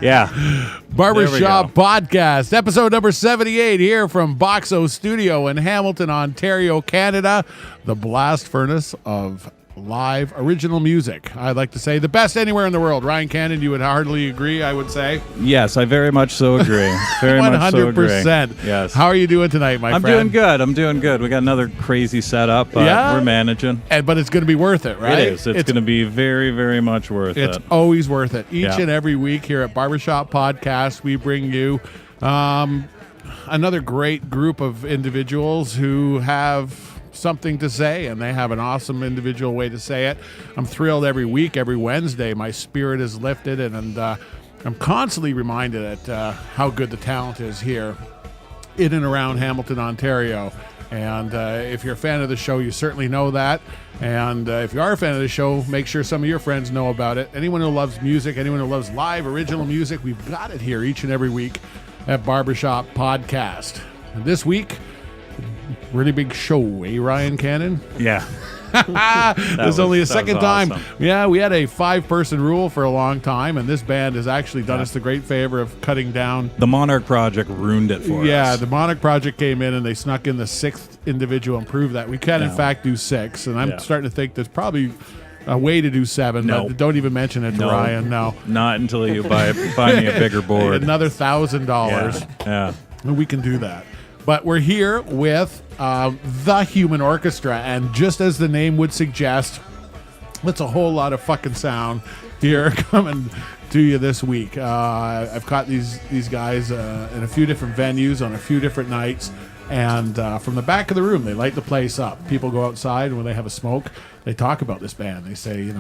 Yeah. Barbershop Podcast, episode number 78 here from Voxy Studio in Hamilton, Ontario, Canada. The blast furnace of live original music. I'd like to say the best anywhere in the world. Ryan Cannon, you would hardly agree, I would say. Yes, I very much so agree. Very 100%. Much so agree. Yes. How are you doing tonight, my friend? I'm doing good. We got another crazy setup. We're managing. But it's going to be worth it, right? It is. It's going to be very, very much worth it. It's always worth it. Each and every week here at Barbershop Podcast, we bring you another great group of individuals who have something to say, and they have an awesome individual way to say it. I'm thrilled every week, every Wednesday. My spirit is lifted, and I'm constantly reminded at how good the talent is here in and around Hamilton, Ontario. And if you're a fan of the show, you certainly know that. And if you are a fan of the show, make sure some of your friends know about it. Anyone who loves music, anyone who loves live original music, we've got it here each and every week at Barbershop Podcast. And this week, really big show, eh, Ryan Cannon? Yeah. There's only a second time. Awesome. Yeah, we had a 5-person rule for a long time, and this band has actually done us the great favor of cutting down. The Monarch Project ruined it for us. Yeah, the Monarch Project came in, and they snuck in the 6th individual and proved that we can, in fact, do 6. And I'm starting to think there's probably a way to do 7, but don't even mention it to Ryan. No. Not until you buy me a bigger board. Another $1,000. Yeah. And we can do that. But we're here with the Human Orchestra, and just as the name would suggest, it's a whole lot of fucking sound here coming to you this week. I've caught these guys in a few different venues on a few different nights, and from the back of the room, they light the place up. People go outside, and when they have a smoke, they talk about this band. They say,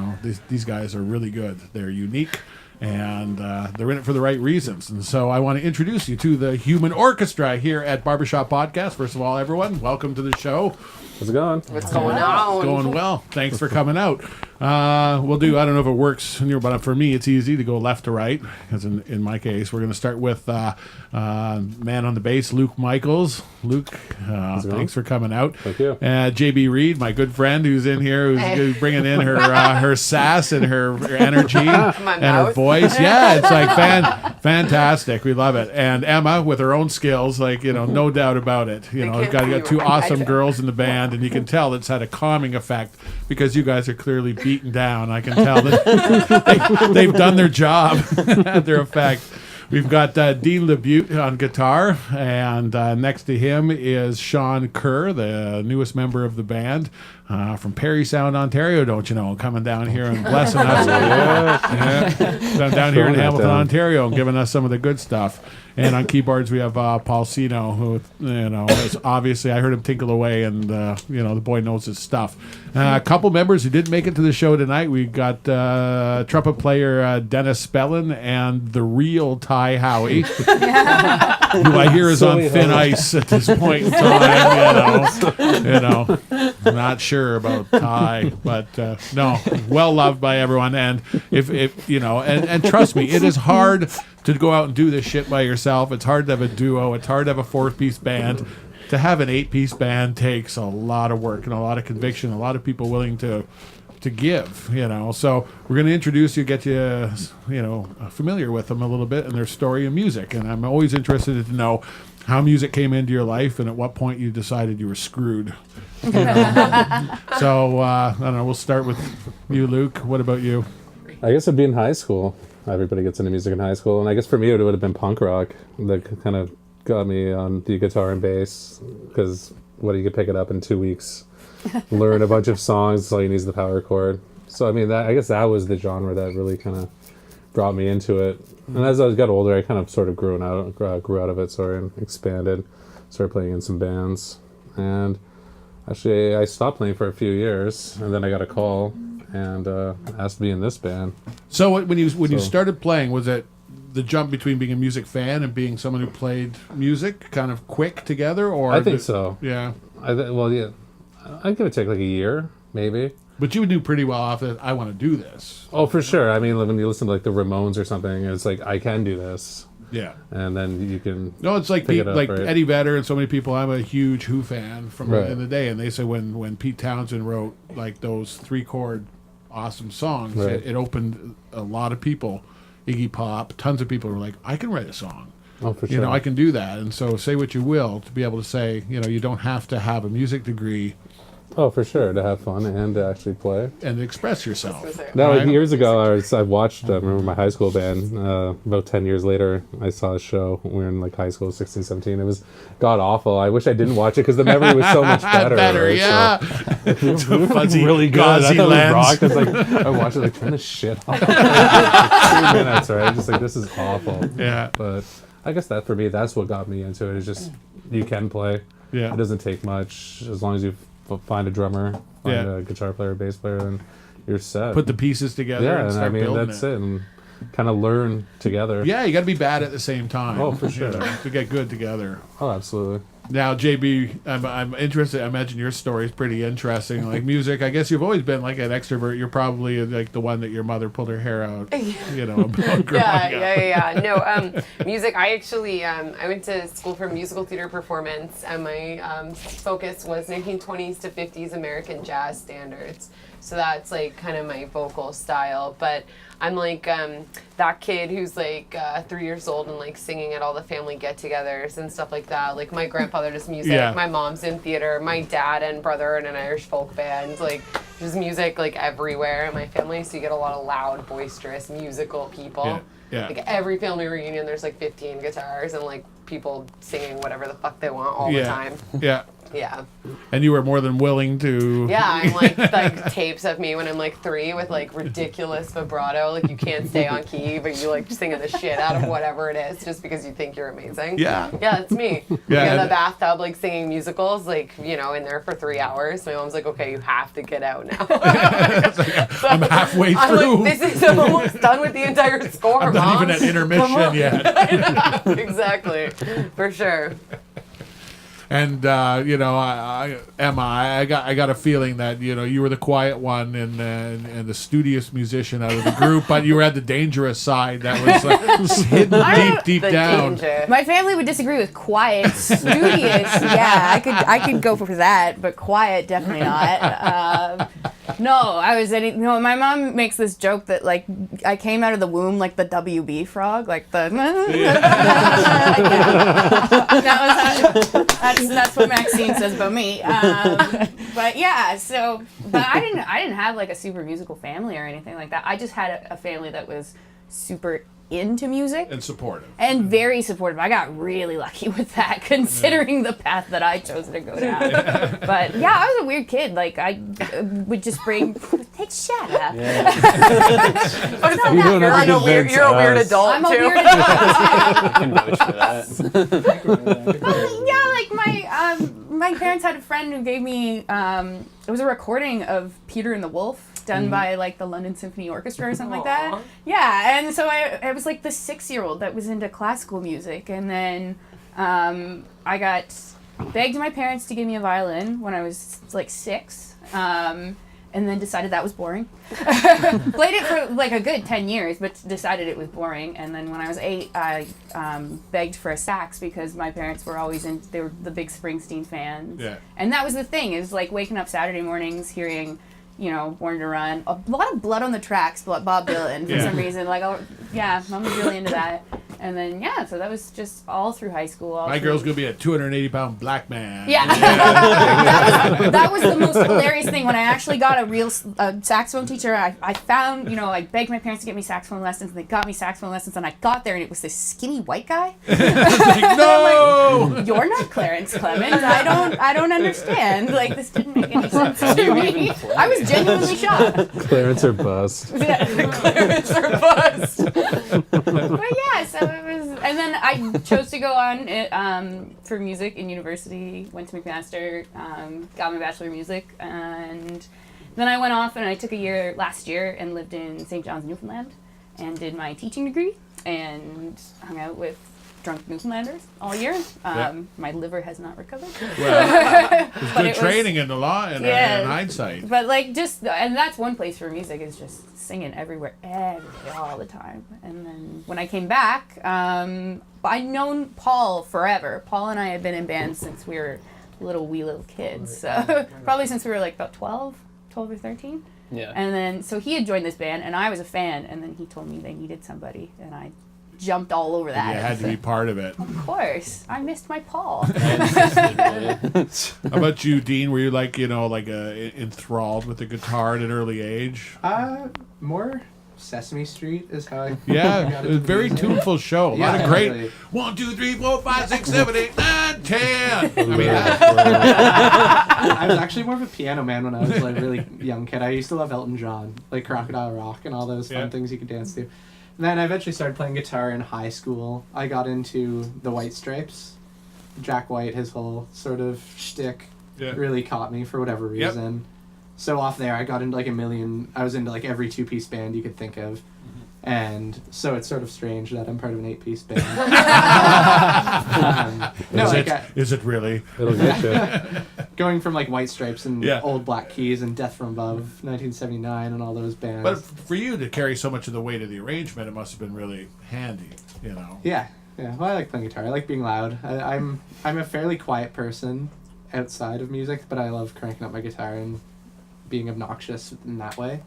these guys are really good. They're unique. And they're in it for the right reasons. And so I want to introduce you to the Human Orchestra here at Barbershop Podcast. First of all, everyone, welcome to the show. How's it going? What's going on? It's going well. Thanks for coming out. We'll do, I don't know if it works, but for me, it's easy to go left to right. Because in my case, we're going to start with man on the bass, Luke Michaels. Luke, thanks for coming out. Thank you. JB Reed, my good friend who's in here, who's bringing in her sass and her energy and her voice. Yeah, it's like fantastic. We love it. And Emma with her own skills, no doubt about it. You got two awesome girls in the band, and you can tell it's had a calming effect because you guys are clearly beaten down. I can tell that they've done their job, had their effect. We've got Dean Labute on guitar, and next to him is Shawn Kerr, the newest member of the band, from Parry Sound, Ontario, don't you know, coming down here and blessing us. Down here in Hamilton, Ontario, and giving us some of the good stuff. And on keyboards, we have Paul Cino, who, is obviously, I heard him tinkle away, and, the boy knows his stuff. A couple members who didn't make it to the show tonight. We got trumpet player Denis Spellen and the real Ty Howie, who I hear is on thin ice at this point in time. Not sure about Ty, but no, well loved by everyone. And if and trust me, it is hard to go out and do this shit by yourself. It's hard to have a duo. It's hard to have a 4-piece band. To have an 8-piece band takes a lot of work and a lot of conviction, a lot of people willing to give, So we're going to introduce you, get you, familiar with them a little bit and their story and music. And I'm always interested to know how music came into your life and at what point you decided you were screwed. So, I don't know, we'll start with you, Luke. What about you? I guess it'd be in high school. Everybody gets into music in high school. And I guess for me, it would have been punk rock that kind of got me on the guitar and bass, because you could pick it up in 2 weeks, learn a bunch of songs, all you need is the power chord. So, I guess that was the genre that really kind of brought me into it. And as I got older, I kind of sort of grew out of it, and expanded, started playing in some bands. And actually, I stopped playing for a few years, and then I got a call and asked to be in this band. So when you started playing, was it the jump between being a music fan and being someone who played music kind of quick together? Or I think so. Yeah. Yeah. I'd give it take like a year, maybe. But you knew pretty well off that I want to do this. Oh, for sure. When you listen to like the Ramones or something, it's like, I can do this. Yeah. And then you can. No, it's like right? Eddie Vedder and so many people. I'm a huge Who fan from in the day, and they say when Pete Townsend wrote like those 3-chord awesome songs, it opened a lot of people Iggy Pop, tons of people were like, I can write a song. Oh, for sure. You know, I can do that. And so say what you will, to be able to say, you know, you don't have to have a music degree. Oh, for sure, to have fun and to actually play. And express yourself. No, right? years ago, I watched, I remember my high school band, about 10 years later, I saw a show. We were in like high school, 16, 17. It was god-awful. I wish I didn't watch it because the memory was so much better. Right? Yeah. So, fuzzy, really good. gauzy I thought lens. it rocked. I was like, I watched it like, turn this shit off. Like 2 minutes, right? Just like, this is awful. Yeah. But I guess that for me, that's what got me into it, is just, you can play. Yeah. It doesn't take much, as long as you find a drummer, find a guitar player, bass player, and you're set. Put the pieces together and and start I mean, building that's it. And kind of learn together. Yeah, you got to be bad at the same time. Oh, for sure. You know, to get good together. Oh, absolutely. Now, JB, I'm interested. I imagine your story is pretty interesting. Like music, I guess you've always been like an extrovert. You're probably like the one that your mother pulled her hair out, you know, about growing up. Yeah. No, music. I actually I went to school for musical theater performance, and my focus was 1920s to 50s American jazz standards. So that's like kind of my vocal style. But I'm like that kid who's like 3 years old and like singing at all the family get-togethers and stuff like that. Like my grandfather does music. Yeah. My mom's in theater. My dad and brother in an Irish folk band. Like there's music like everywhere in my family. So you get a lot of loud, boisterous, musical people. Yeah. Like every family reunion, there's like 15 guitars and like people singing whatever the fuck they want all the time. Yeah. Yeah. And you were more than willing to. Yeah, I'm like tapes of me when I'm like 3 with like ridiculous vibrato. Like you can't stay on key, but you like singing the shit out of whatever it is just because you think you're amazing. Yeah. Yeah, it's me. Yeah. In the bathtub, like singing musicals, like, you know, in there for 3 hours. My mom's like, okay, you have to get out now. So I'm halfway I'm through. like, this is almost done with the entire score, I'm not even at intermission yet. Exactly. For sure. And you know, Emma, I got a feeling that you know you were the quiet one and the studious musician out of the group, but you were at the dangerous side that was hidden deep The down. danger. My family would disagree with quiet. Studious, yeah, I could go for that, but quiet, definitely not. No, my mom makes this joke that like I came out of the womb like the WB frog, like the. That's what Maxine says about me. But yeah, but I didn't have like a super musical family or anything like that. I just had a family that was super into music And supportive. and very supportive. I got really lucky with that, considering the path that I chose to go down. But yeah, I was a weird kid. Like I would just bring, hey, shut up. You're a weird adult I'm a too. weird adult. I can vouch for that. Yeah, like my parents had a friend who gave me it was a recording of Peter and the Wolf done by like the London Symphony Orchestra or something like that. Yeah, and so I was like the 6-year-old that was into classical music, and then I got begged my parents to give me a violin when I was like 6. And then decided that was boring. Played it for like a good 10 years, but decided it was boring. And then when I was 8, I begged for a sax because my parents were always they were the big Springsteen fans. Yeah. And that was the thing, is like waking up Saturday mornings hearing, you know, Born to Run, a lot of Blood on the Tracks, Bob Dylan for some reason. Like, Mom was really into that. And then, so that was just all through high school. My girl's gonna be a 280-pound black man. Yeah. that was the most hilarious thing. When I actually got a real saxophone teacher, I found, you know, I begged my parents to get me saxophone lessons, and they got me saxophone lessons, and I got there, and it was this skinny white guy. No! Like, you're not Clarence Clemens. I don't understand. Like, this didn't make any sense to me. I was genuinely shocked. Clarence or bust. Clarence or bust. But yeah, so it was, and then I chose to go on for music in university, went to McMaster, got my Bachelor of Music, and then I went off and I took a year last year and lived in St. John's, Newfoundland, and did my teaching degree and hung out with drunk Newfoundlanders all year. My liver has not recovered. Well, it's good training in the law and in hindsight. But like and that's one place for music, is just singing everywhere, all the time. And then when I came back, I'd known Paul forever. Paul and I had been in bands since we were wee little kids. So probably since we were like about 12 or 13. Yeah. And then, so he had joined this band, and I was a fan, and then he told me they needed somebody, and I jumped all over that. You had to be part of it. Of course. I missed my Paul. How about you, Dean? Were you like, enthralled with the guitar at an early age? More Sesame Street is how I Yeah, got it was a into very music. tuneful show. A lot of Yeah, great really. 1, 2, 3, 4, 5, 6, 7, 8, 9, 10. I mean, I was actually more of a piano man when I was like a really young kid. I used to love Elton John, like Crocodile Rock and all those fun things you could dance to. And then I eventually started playing guitar in high school. I got into the White Stripes. Jack White, his whole sort of shtick really caught me for whatever reason. So off there, I got into like I was into like every 2-piece band you could think of. And so it's sort of strange that I'm part of an 8-piece band. Is it really? It'll get you. Going from like White Stripes and Old Black Keys and Death from Above, 1979, and all those bands. But for you to carry so much of the weight of the arrangement, it must have been really handy, Yeah. Well, I like playing guitar. I like being loud. I'm a fairly quiet person outside of music, but I love cranking up my guitar and being obnoxious in that way.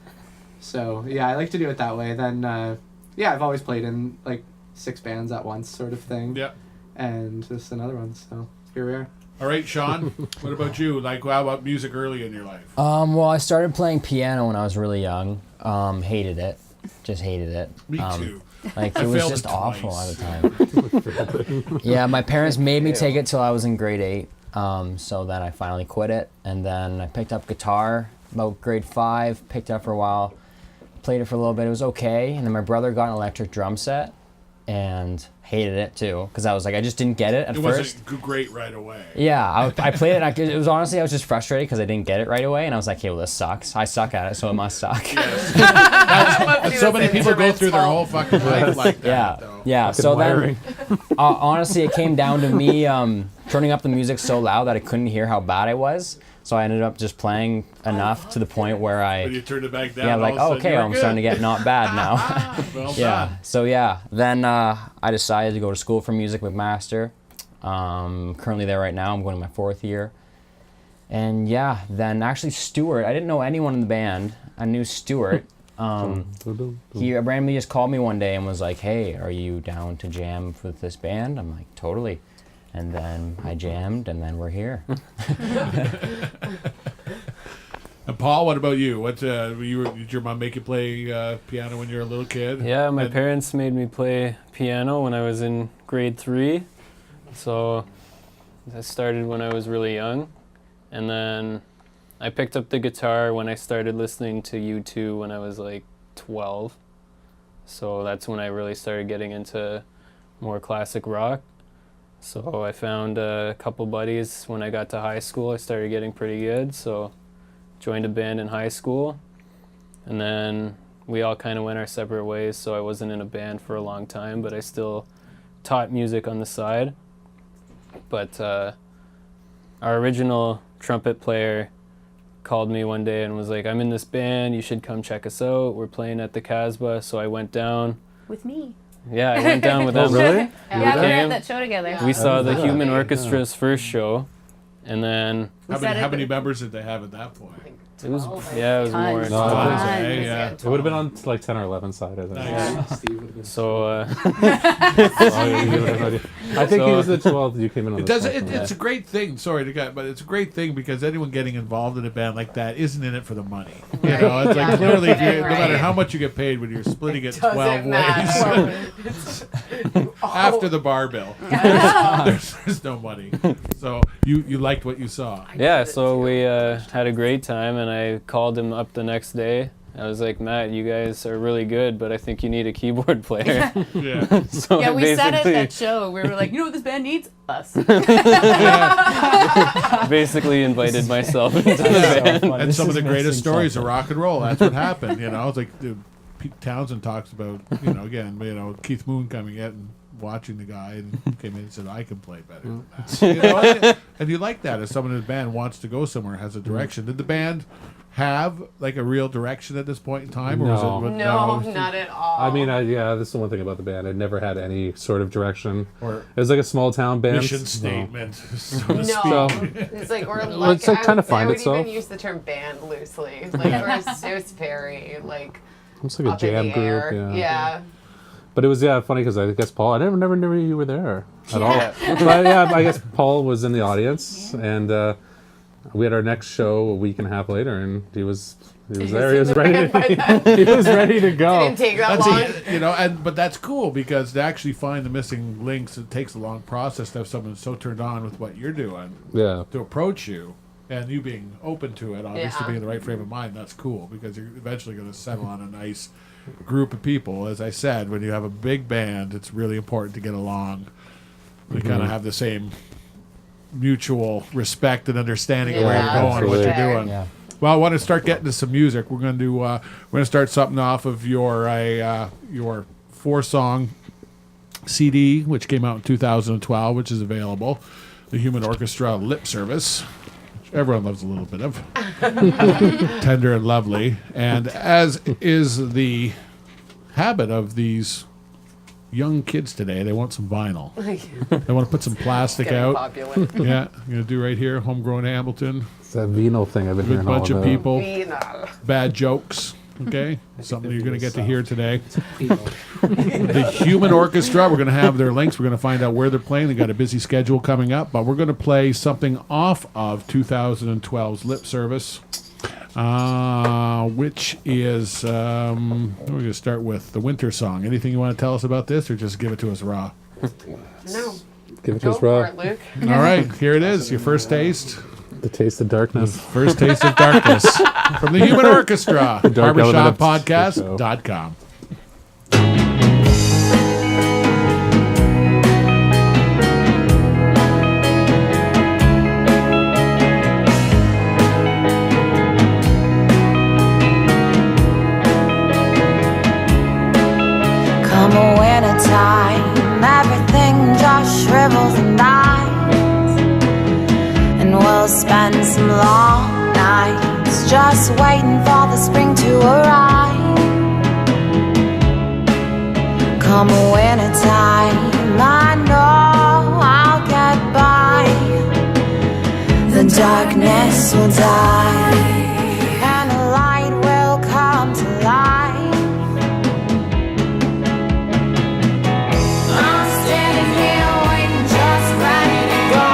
So I like to do it that way. Then I've always played in like 6 bands at once, sort of thing. Yeah. And this is another one. So here we are. All right, Shawn. What about you? Like, how about music early in your life? Well, I started playing piano when I was really young. Hated it. Just hated it. Me too. Like, I it was failed just it awful twice. all the time. Yeah, my parents made me take it till I was in grade 8. So then I finally quit it. And then I picked up guitar about grade 5, picked it up for a while, played it for a little bit. It was okay. And then my brother got an electric drum set and hated it too, because I was like, I just didn't get it at first. It wasn't great right away. Yeah, I played it, and it was honestly, I was just frustrated because I didn't get it right away, and I was like, hey, well, this sucks. I suck at it, so it must suck. So many people go through their whole fucking life like that. Yeah. So then, honestly, it came down to me turning up the music so loud that I couldn't hear how bad I was. So I ended up just playing enough to the point where When you turned it back down, yeah, like, all of a okay, sudden I'm starting to get not bad now. Well Yeah. done. So then I decided to go to school for music McMaster. Currently there right now. I'm going to my 4th year. And then actually Stuart, I didn't know anyone in the band. I knew Stuart. He randomly just called me one day and was like, hey, are you down to jam with this band? I'm like, totally. And then I jammed, and then we're here. And Paul, what about you? What did your mom make you play piano when you were a little kid? Yeah, my parents made me play piano when I was in grade 3. So I started when I was really young. And then I picked up the guitar when I started listening to U2 when I was like 12. So that's when I really started getting into more classic rock. So I found a couple buddies when I got to high school. I started getting pretty good, so joined a band in high school. And then we all kind of went our separate ways, so I wasn't in a band for a long time, but I still taught music on the side. But our original trumpet player called me one day and was like, I'm in this band, you should come check us out. We're playing at the Casbah, so I went down. With me. Yeah, I went down with them. Really? Yeah, we were at came. that show together. We saw the Yeah. Human Orchestra's first show, and then How many members did they have at that point? it was more. Tons. No, Tons, Tons. eh? Yeah. It would have been on like 10 or 11 side, I think. Nice. Steve would have been. So I think he was the 12th. You came in on It the does. 12th. It's a great thing. Sorry to cut, but it's a great thing because anyone getting involved in a band like that isn't in it for the money. You know, it's like clearly, if no matter how much you get paid, when you're splitting it 12 Doesn't ways matter. after the bar bill, there's no money. So you liked what you saw. yeah, so we had a great time, and I called him up the next day. I was like, Matt, you guys are really good, but I think you need a keyboard player. Yeah. So Yeah, I we said at basically- that show, we were like, you know what this band needs? Us. basically invited myself into the band. And some of the greatest stories of rock and roll. That's what happened. You know, it's like Pete Townsend talks about. Keith Moon coming in and watching the guy and came in and said, I can play better than that. You know, and you like that if someone in the band wants to go somewhere, has a direction. Did the band have like a real direction at this point in time? Or No. was it, No, not at all. I mean, yeah, this is the one thing about the band. I never had any sort of direction. Or It was like a small town band. mission No. statement, so to No, speak. it's like we're Well, it's like trying to find I would itself. even use the term band loosely. Like it was very like It's like a up in jam the group. air. Yeah. But it was funny because I guess Paul. I never knew you were there at all. Yeah. But yeah, I guess Paul was in the audience, and we had our next show a week and a half later, and he was there. He was ready. He was ready to go. Didn't take that That's long. it, you know, but that's cool because to actually find the missing links, it takes a long process to have someone so turned on with what you're doing Yeah. to approach you, and you being open to it, obviously Yeah. being in the right frame of mind. That's cool because you're eventually going to settle on a nice group of people. As I said, when you have a big band, it's really important to get along. We kind of have the same mutual respect and understanding of where Yeah, you're going and what for you're sure. doing. Yeah. Well, I want to start getting to some music. We're going to do. We're going to start something off of your 4-song CD, which came out in 2012, which is available. The Human Orchestra Lip Service, which everyone loves a little bit of. Tender and lovely, and as is the habit of these young kids today, they want some vinyl. They want to put some plastic Getting out. popular. Yeah, I'm going to do right here. Homegrown Hamilton. It's that Vino thing I've been Good hearing all bunch of about. people. Vinyl. Bad jokes. Okay, something you're going to get to hear today. People. The Human Orchestra. We're going to have their links. We're going to find out where they're playing. They got a busy schedule coming up, but we're going to play something off of 2012's Lip Service, which is we're going to start with the Winter Song. Anything you want to tell us about this, or just give it to us raw? No. Give it to Go us for raw. it, Luke. All right, here it is. Your first taste. The taste of darkness. First taste of darkness from the Human Orchestra. dark element of BarbershopPodcast.com. Come a winter time, everything just shrivels and dies, and we'll spend some long nights just waiting for the spring to arrive. Come a winter time, I know I'll get by. The darkness will die, and the light will come to life. I'm standing here waiting, just ready to go.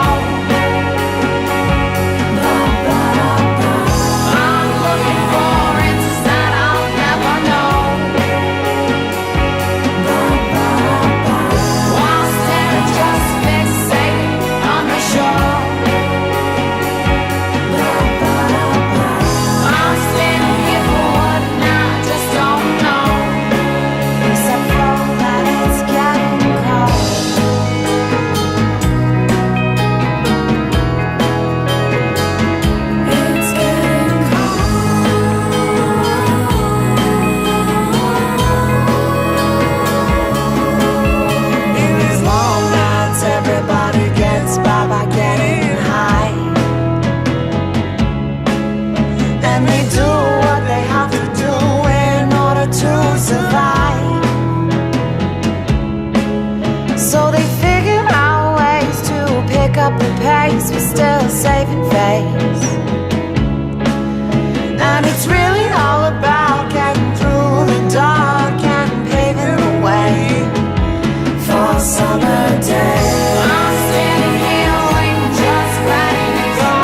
I'm looking for answers that I'll never know. While staring, just fixated on the shore. I'm standing here for what now, I just don't know. Except for that it's getting cold. It's getting cold. In these long nights, everybody gets by getting high, and they do what they have to do in order to survive. So they figure out ways to pick up the pace, but still saving face. And it's really all about getting through the dark and paving the way for summer days. I'm standing here waiting, just ready to go.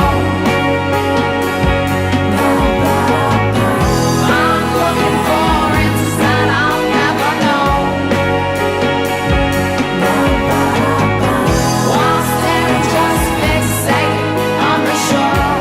I'm looking for answers that I'll never know. While staring, just fixated on the shore.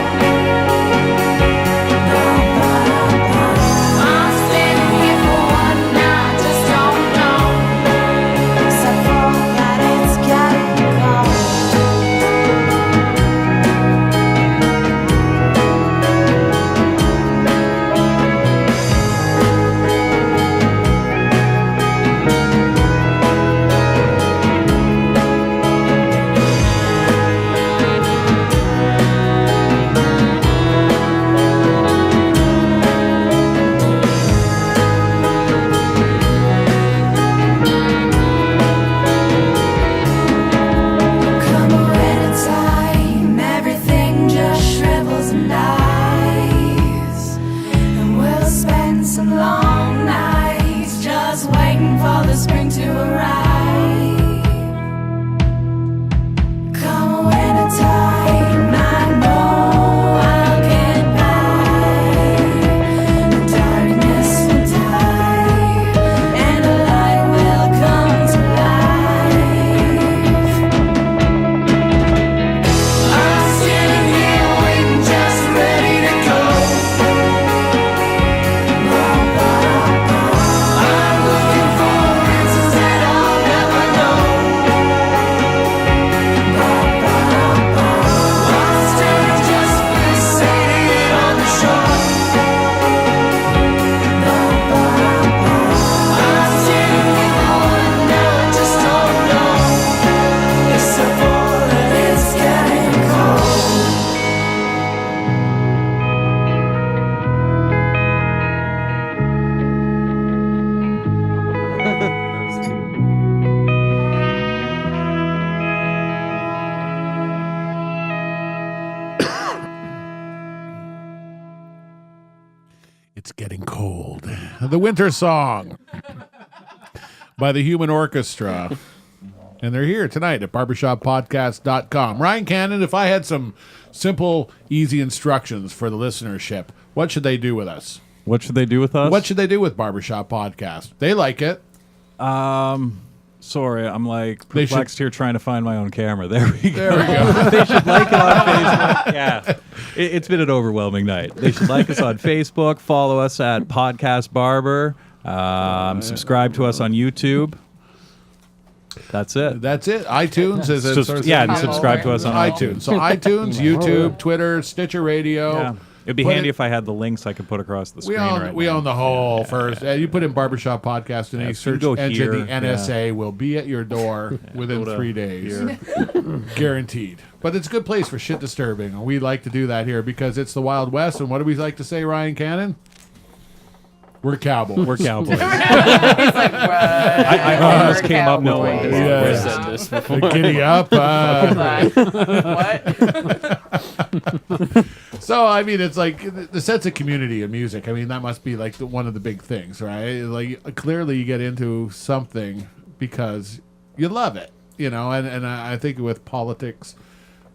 some long nights just waiting for the spring to arrive. Come winter time, I know I'll get by. The darkness will die, and the light will come to life. I'm sitting here waiting, just ready to go. I'm looking for answers that I'll never know. Lost and just fixated on the shore. I'm sitting here going, now I just don't know. Except for that it's getting cold. It's getting cold. The Winter Song by the Human Orchestra. And they're here tonight at barbershoppodcast.com. Ryan Cannon, if I had some simple, easy instructions for the listenership, what should they do with us? What should they do with us? What should they do with Barbershop Podcast? They like it. Sorry, I'm like They should- perplexed here trying to find my own camera. There we go. There we go. They should like it on Facebook. Yeah. It's been an overwhelming night. They should like us on Facebook, follow us at Podcast Barber, subscribe to us on YouTube. That's it. That's it. iTunes is it? Just- sort of yeah, thing? and subscribe to us on iTunes. So iTunes, YouTube, Twitter, Stitcher Radio. Yeah. It'd be Put handy it- if I had the links I could put across the We screen own, right we now. own the whole first. You put in Barbershop Podcast in Yeah, a so you search go engine. here, The NSA will be at your door within Go to 3 days. here. Guaranteed. But it's a good place for shit disturbing. And we like to do that here because it's the Wild West. And what do we like to say, Ryan Cannon? We're cowboys. We're cowboys. He's like, what? I almost came up with one. Cowboys. Yeah. I've said this before. Giddy up. What? So, I mean, it's like the sense of community in music. I mean, that must be like one of the big things, right? Like, clearly you get into something because you love it, you know? And I think with politics,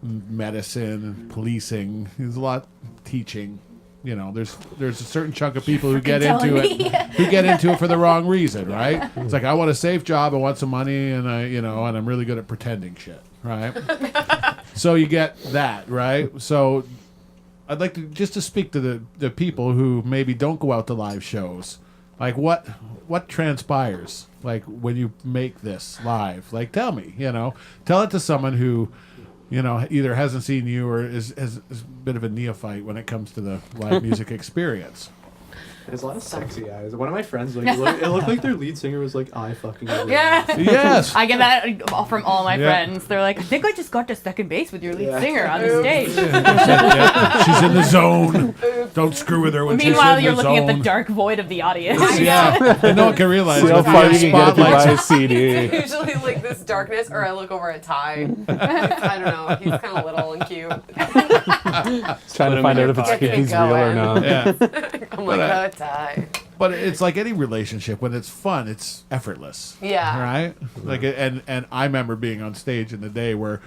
medicine, policing, there's a lot teaching. You know, there's a certain chunk of people who get into it for the wrong reason, right? It's like, I want a safe job, I want some money, and and I'm really good at pretending shit, right? So you get that, right? So I'd like to speak to the people who maybe don't go out to live shows. Like, what transpires, like, when you make this live? Like, tell me, tell it to someone who, either hasn't seen you or is a bit of a neophyte when it comes to the live music experience. There's a lot of sexy eyes. One of my friends, it looked like their lead singer was like, I fucking love you. Yeah. Yes. I get that from all my Yeah. friends. They're like, I think I just got to second base with your lead Yeah. singer on the stage. She's in the zone. Don't screw with her when Meanwhile, she's you're in the looking zone. at the dark void of the audience. Yeah, and no one can realize See how that far the you can get if you buy a spotlight's CD. It's usually like this darkness, or I look over at Ty. I don't know. He's kind of little and cute. Trying to find out if Get me he's real or going. not. Yeah. I'm like, oh, Ty. But it's like any relationship. When it's fun, it's effortless. Yeah. Right? Like, and I remember being on stage in the day where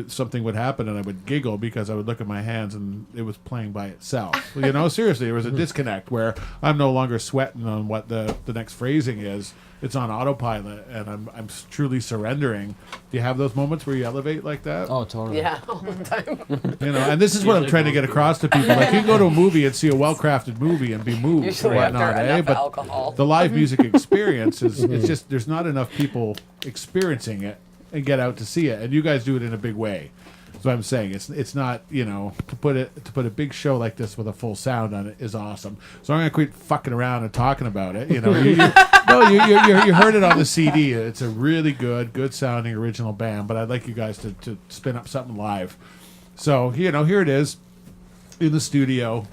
something would happen and I would giggle because I would look at my hands and it was playing by itself. Seriously, there was a disconnect where I'm no longer sweating on what the next phrasing is. It's on autopilot and I'm truly surrendering. Do you have those moments where you elevate like that? Oh, totally. Yeah, all the time. And this is what I'm trying to get across to people. Like, you can go to a movie and see a well-crafted movie and be moved or Usually after whatnot, enough But alcohol. the live music experience is it's just there's not enough people experiencing it and get out to see it, and you guys do it in a big way. That's what I'm saying. It's not to put a big show like this with a full sound on it is awesome. So I'm gonna quit fucking around and talking about it. You heard it on the CD. It's a really good sounding original band, but I'd like you guys to spin up something live. So here it is. In the studio,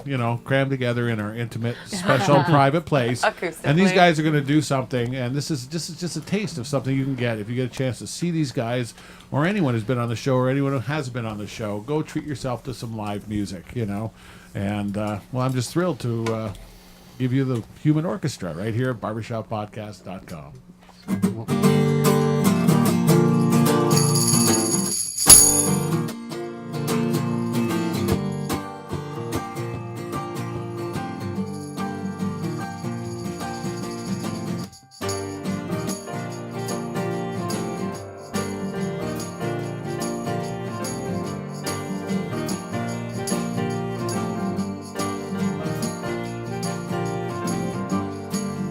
crammed together in our intimate, special, private place. And these Acoustically. guys are going to do something, and this is just a taste of something you can get if you get a chance to see these guys, or anyone who's been on the show, or anyone who has been on the show. Go treat yourself to some live music, And I'm just thrilled to give you the Human Orchestra right here at barbershoppodcast.com.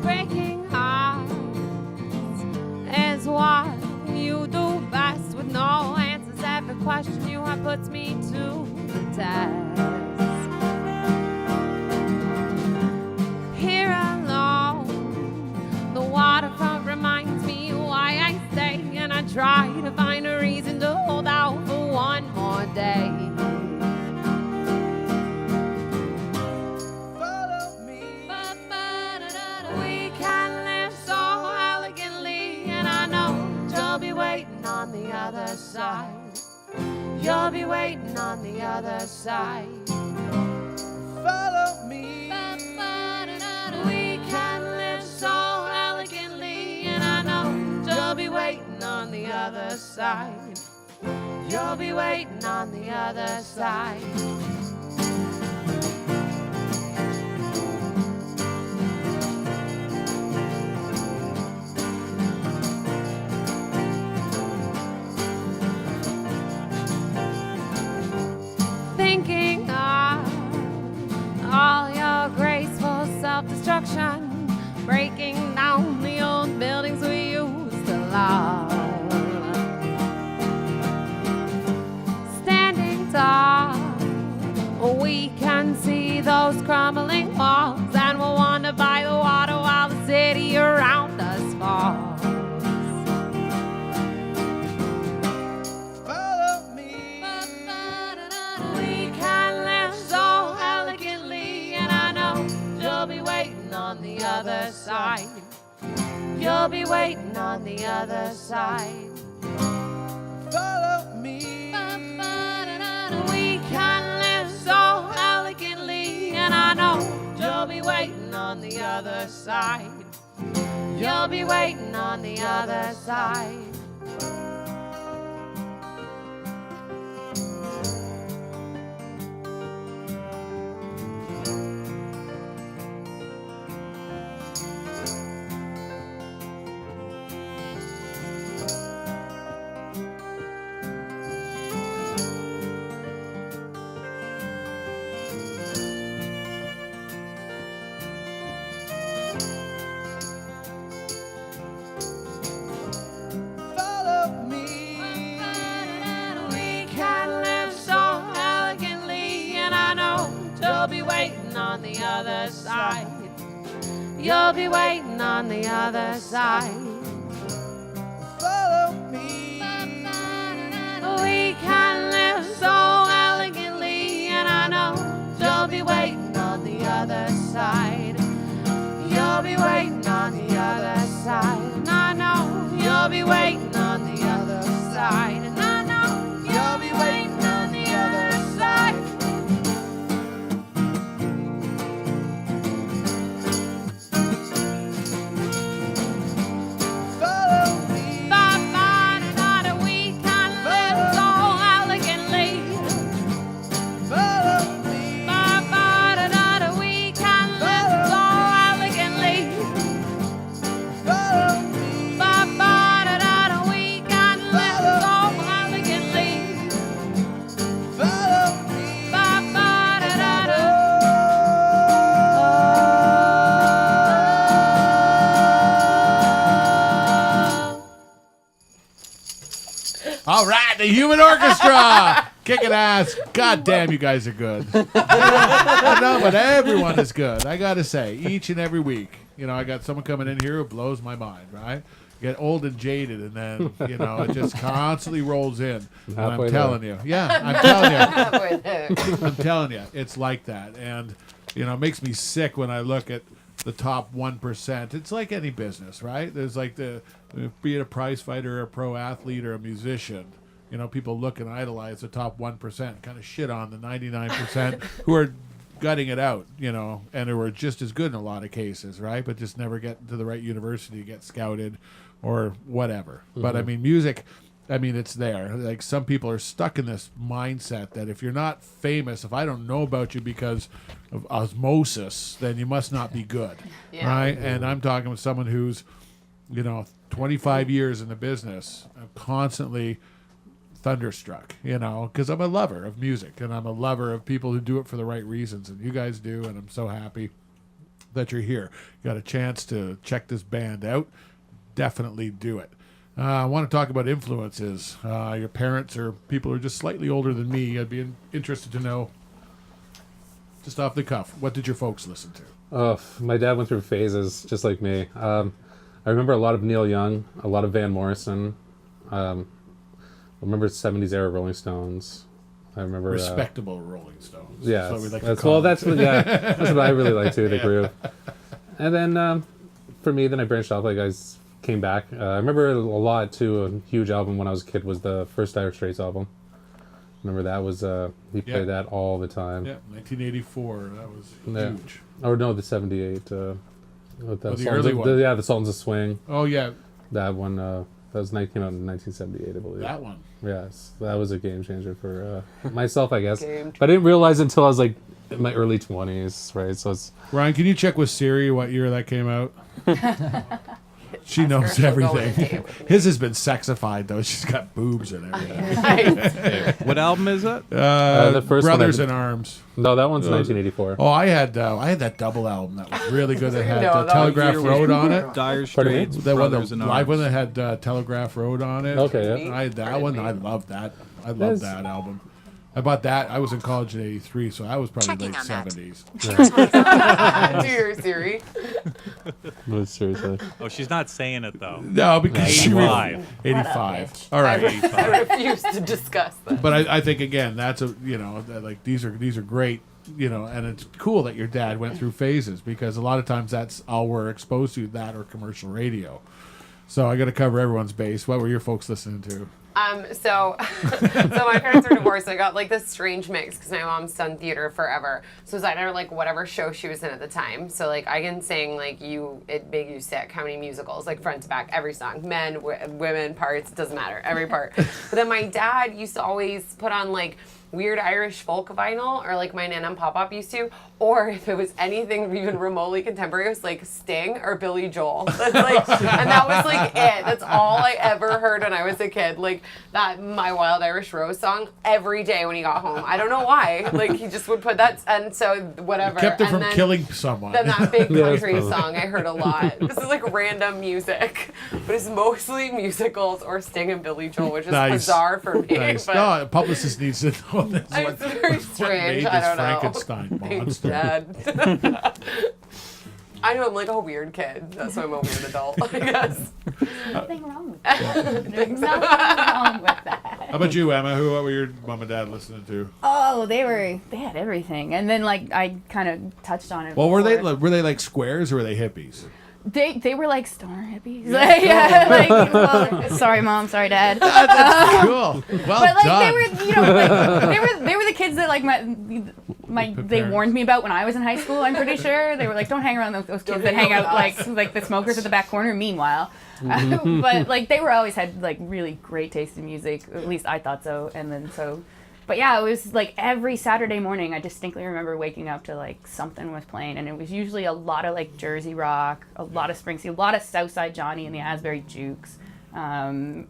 Breaking hearts is what you do best, with no answers. Every question you have puts me to the test. Here alone, the waterfront reminds me why I stay, and I try to find a reason to hold out for one more day. We can live so elegantly, and I know you'll be waiting on the other side. You'll be waiting on the other side. Follow me. We can live so elegantly, and I know you'll be waiting on the other side. You'll be waiting on the other side. Thinking of all your graceful self-destruction, breaking down the old buildings we used to love. Standing tall, we can see those crumbling walls, and we'll wander by the water while the city around us falls. On the other side, you'll be waiting on the other side. Follow me. We can live so elegantly, and I know you'll be waiting on the other side. You'll be waiting on the other side. You'll be waiting on the other side. You'll be waiting on the other side. Follow me. We can live so elegantly, and I know you'll be waiting on the other side. You'll be waiting on the other side. And I know you'll be waiting on the other side. And I know you'll be waiting on the other side. All right, the Human Orchestra, kicking ass. God damn, you guys are good. No, but everyone is good. I gotta say, each and every week, you know, I got someone coming in here who blows my mind. Right, get old and jaded, and then you know it just constantly rolls in. And I'm telling you, I'm telling you, it's like that, and you know, it makes me sick when I look at the top 1%. It's like any business, right? There's like be it a prize fighter, a pro athlete, or a musician. You know, people look and idolize the top 1%, kind of shit on the 99% who are gutting it out, you know, and they were just as good in a lot of cases, right? But just never get to the right university, get scouted, or whatever. But I mean, music, I mean, it's there. Like, some people are stuck in this mindset that if you're not famous, if I don't know about you because of osmosis, then you must not be good, right? And I'm talking with someone who's, you know, 25 years in the business. I'm constantly thunderstruck, you know, because I'm a lover of music and I'm a lover of people who do it for the right reasons, and you guys do, and I'm so happy that you're here. You got a chance to check this band out, definitely do it. I want to talk about influences. Your parents or people who are just slightly older than me. I'd be interested to know, just off the cuff, what did your folks listen to? My dad went through phases, just like me. I remember a lot of Neil Young, a lot of Van Morrison. I remember 70s era Rolling Stones. I remember respectable Rolling Stones. Yeah, that's what we like that's to call that's what I really like too, the groove. And then for me, then I branched off. Like, I came back. I remember a lot too. A huge album when I was a kid was the first Dire Straits album. Remember that was he played that all the time. Yeah, 1984. That was huge. Or no, the 78. The early one. The Sultans of Swing. Oh yeah, that one. That came out in 1978, I believe. That one. Yes, that was a game changer for myself, I guess. But I didn't realize until I was like in my early 20s, right? So it's Ryan, can you check with Siri what year that came out? She knows everything. His has been sexified though. She's got boobs and everything. What album is it? the first Brothers in Arms. No, that one's 1984. Oh, I had that double album that was really good. That had Telegraph Road on it. Dire Straits. That one, the Brothers in live Arms. one that had Telegraph Road on it. Okay, yeah. I had that one. I loved that. I loved that album. I bought that. I was in college in '83, so I was probably late '70s. Do your Siri. No, seriously. Oh, she's not saying it though. No, because she 85. 85. All right. I refuse to discuss that. But I think again, that's like these are great, you know, and it's cool that your dad went through phases, because a lot of times that's all we're exposed to, that or commercial radio. So I got to cover everyone's base. What were your folks listening to? So my parents were divorced, so I got like this strange mix because my mom's done theater forever. So it was either like whatever show she was in at the time. So like I can sing like It Made You Sick, how many musicals, like front to back, every song, men, women, parts, doesn't matter, every part. But then my dad used to always put on like weird Irish folk vinyl, or like my Nan and Pop-Pop used to, or if it was anything even remotely contemporary, it was like Sting or Billy Joel. That's like, and that was like it. That's all I ever heard when I was a kid. Like that My Wild Irish Rose song every day when he got home. I don't know why. Like he just would put that, and so whatever. It kept him and from killing someone. Then that big country song I heard a lot. This is like random music, but it's mostly musicals or Sting and Billy Joel, which is bizarre for me. Nice. But No, a publicist needs to know this. it's very strange. What I made don't this know. Frankenstein monster? Dad. I know I'm like a weird kid. That's why I'm a weird adult, I guess. Nothing wrong with that. There's nothing wrong with that. How about you, Emma? What were your mom and dad listening to? Oh, they had everything, and then like I kind of touched on it. Well, were before. they like squares or were they hippies? They were like stoner hippies. Well, sorry, Mom. Sorry, Dad. That's cool. Well But like done. they were, they were the kids that like they warned me about when I was in high school. I'm pretty sure they were like, don't hang around those kids that hang out like the smokers at the back corner. Meanwhile, but like they were always had like really great taste in music. At least I thought so. And then so. But yeah, it was like every Saturday morning, I distinctly remember waking up to like something was playing, and it was usually a lot of like Jersey rock, a lot of Springsteen, a lot of Southside Johnny and the Asbury Jukes, and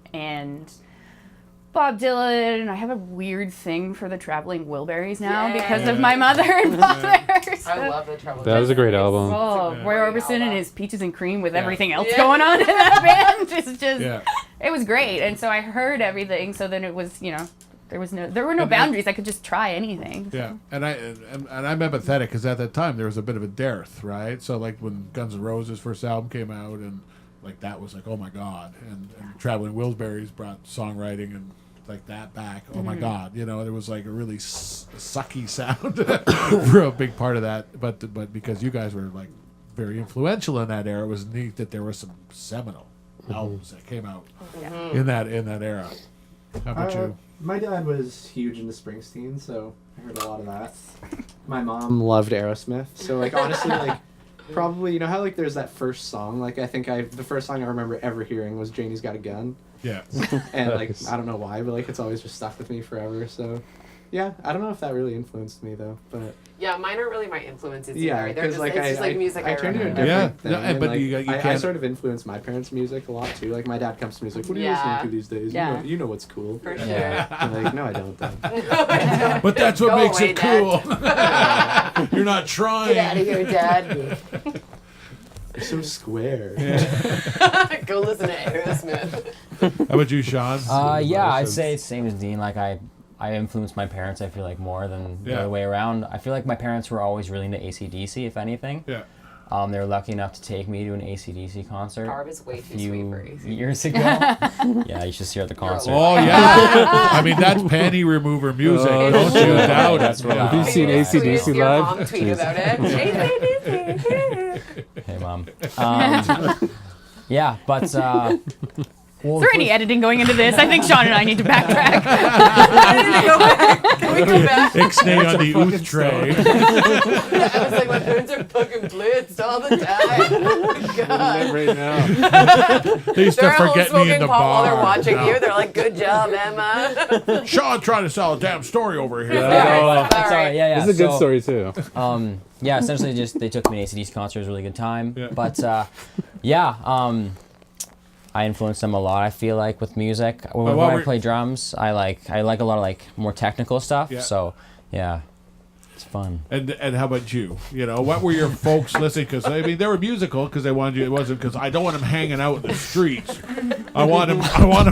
Bob Dylan. And I have a weird thing for the Traveling Wilburys now because of my mother and father. So. I love the Traveling. That was a great album. Oh, Roy Orbison and his Peaches and Cream with everything else going on in that band. It was great. And so I heard everything. So then it was, there were no boundaries. I could just try anything. So. Yeah, and I'm empathetic because at that time there was a bit of a dearth, right? So like when Guns N' Roses' first album came out, and like that was like, oh my god, and Traveling Wilburys brought songwriting and like that back. Oh my god, there was like a really sucky sound for a big part of that. But because you guys were like very influential in that era, it was neat that there were some seminal albums that came out in that era. How about you? My dad was huge into Springsteen, so I heard a lot of that. My mom loved Aerosmith, so like honestly, like probably you know how like there's that first song. Like I think the first song I remember ever hearing was Janie's Got a Gun. Yeah. And like I don't know why, but like it's always just stuck with me forever. So yeah, I don't know if that really influenced me though, but Yeah, mine aren't really my influences yeah, either. They're because just, like it's just like music I I turned to a remember. different Yeah. thing. No, and, but like, you I can't- sort of influenced my parents' music a lot too. Like my dad comes to music. What are you Yeah. listening to these days? Yeah. You know what's cool. For sure. Yeah. I'm like, no, I don't. Then. But that's what Go makes away, it Dad. cool. You're not trying. Get out of here, Dad. You're so square. Go listen to Aerosmith. How about you, Shawn? Yeah, I'd say it's the same as Dean. Like I influenced my parents, I feel like, more than the Yeah. other way around. I feel like my parents were always really into AC/DC, if anything. Yeah. They were lucky enough to take me to an AC/DC concert Barb is way a too sweet for few AC. years ago. Yeah, you should see her at the concert. Oh yeah. I mean that's panty remover music. Oh, don't shit. you doubt it. That's what Yeah. Have you seen Yeah. AC/DC Your live? mom tweet Jeez. about it. AC/DC. Hey, Mom. Yeah, but well, Is there any editing going into this? I think Shawn and I need to backtrack. Can we go back? Ixnay on the ooth tray. I was like, my parents are fucking blitzed all the time. Oh my God. Right now. They used to They're at home forget me in smoking the pot while they're bar. watching No. you. They're like, good job, Emma. Sean trying to sell a damn story over here. Yeah. it's all right. Yeah, yeah. This is a good So, story too. Yeah, essentially just they took me to an AC/DC concert. It was a really good time. Yeah. But yeah, I influenced them a lot. I feel like with music, when I play drums, I like a lot of like more technical stuff. Yeah. So yeah, it's fun. And how about you? You know, what were your folks listening? Because I mean, they were musical because they wanted you. It wasn't because I don't want him hanging out in the streets. I want him.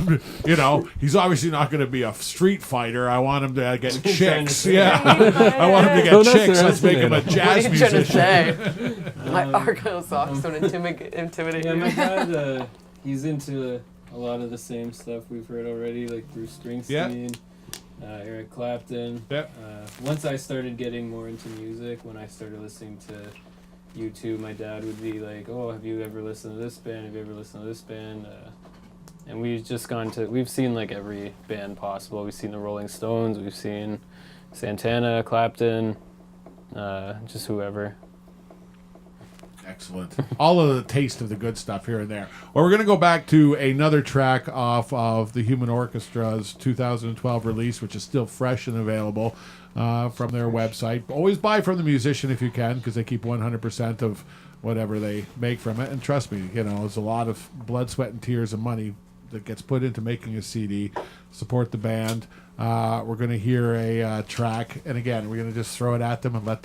To, you know, he's obviously not going to be a street fighter. I want him to get chicks. Yeah, I want him to Don't get chicks. Let's make him a underestimate What are jazz you trying to musician. say? My Argyle socks don't intimidate Yeah, my you. dad, he's into a lot of the same stuff we've heard already, like Bruce Springsteen, Eric Clapton. Yep. Once I started getting more into music, when I started listening to YouTube, my dad would be like, "Oh, have you ever listened to this band? Have you ever listened to this band?" And we've seen like every band possible. We've seen the Rolling Stones, we've seen Santana, Clapton, just whoever. Excellent. All of the taste of the good stuff here and there. Well, we're going to go back to another track off of the Human Orchestra's 2012 release, which is still fresh and available from their website. Always buy from the musician if you can, because they keep 100% of whatever they make from it. And trust me, you know, there's a lot of blood, sweat, and tears and money that gets put into making a CD. Support the band. We're going to hear a track, and again, we're going to just throw it at them and let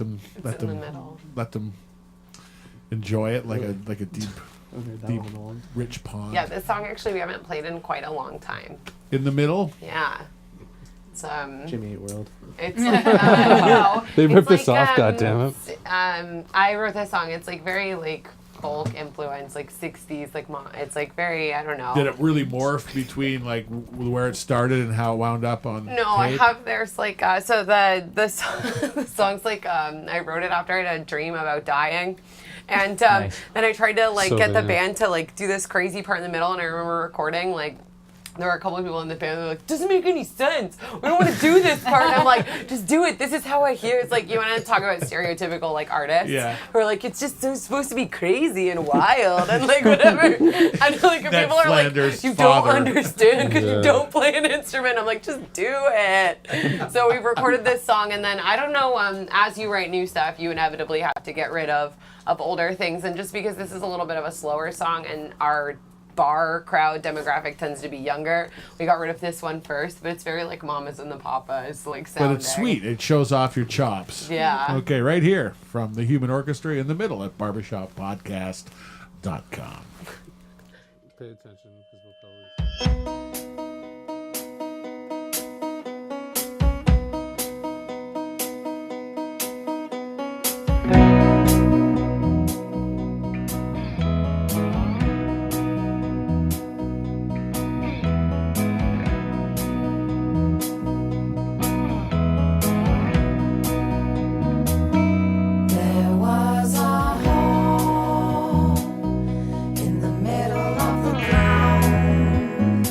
them enjoy it like a deep, rich pond. Yeah, this song actually we haven't played in quite a long time. In the middle. Yeah. It's Jimmy Eat World. It's no, They it's ripped this like, off, goddammit. I wrote this song. It's like very like folk influence, like 60s, like it's like very, I don't know. Did it really morph between like where it started and how it wound up on? No, I tape? have. There's like so the song's like I wrote it after I had a dream about dying, and Nice. then I tried to like So get the bad. band to like do this crazy part in the middle, and I remember recording like. There were a couple of people in the band that were like, doesn't make any sense. We don't want to do this part. And I'm like, just do it. This is how I hear. It's like, you want to talk about stereotypical like artists. Yeah. Who are like, it's just so supposed to be crazy and wild and like whatever. And like Ned people are Flanders' like, you father. don't understand because Yeah. you don't play an instrument. I'm like, just do it. So we've recorded this song, and then I don't know, as you write new stuff, you inevitably have to get rid of older things. And just because this is a little bit of a slower song and our bar crowd demographic tends to be younger, we got rid of this one first, but it's very like Mamas and the Papas like sounding. But it's sweet. It shows off your chops. Yeah. Okay, right here from the Human Orchestra in the middle at barbershoppodcast.com. Pay attention because we'll probably. There was a hole in the middle of the ground.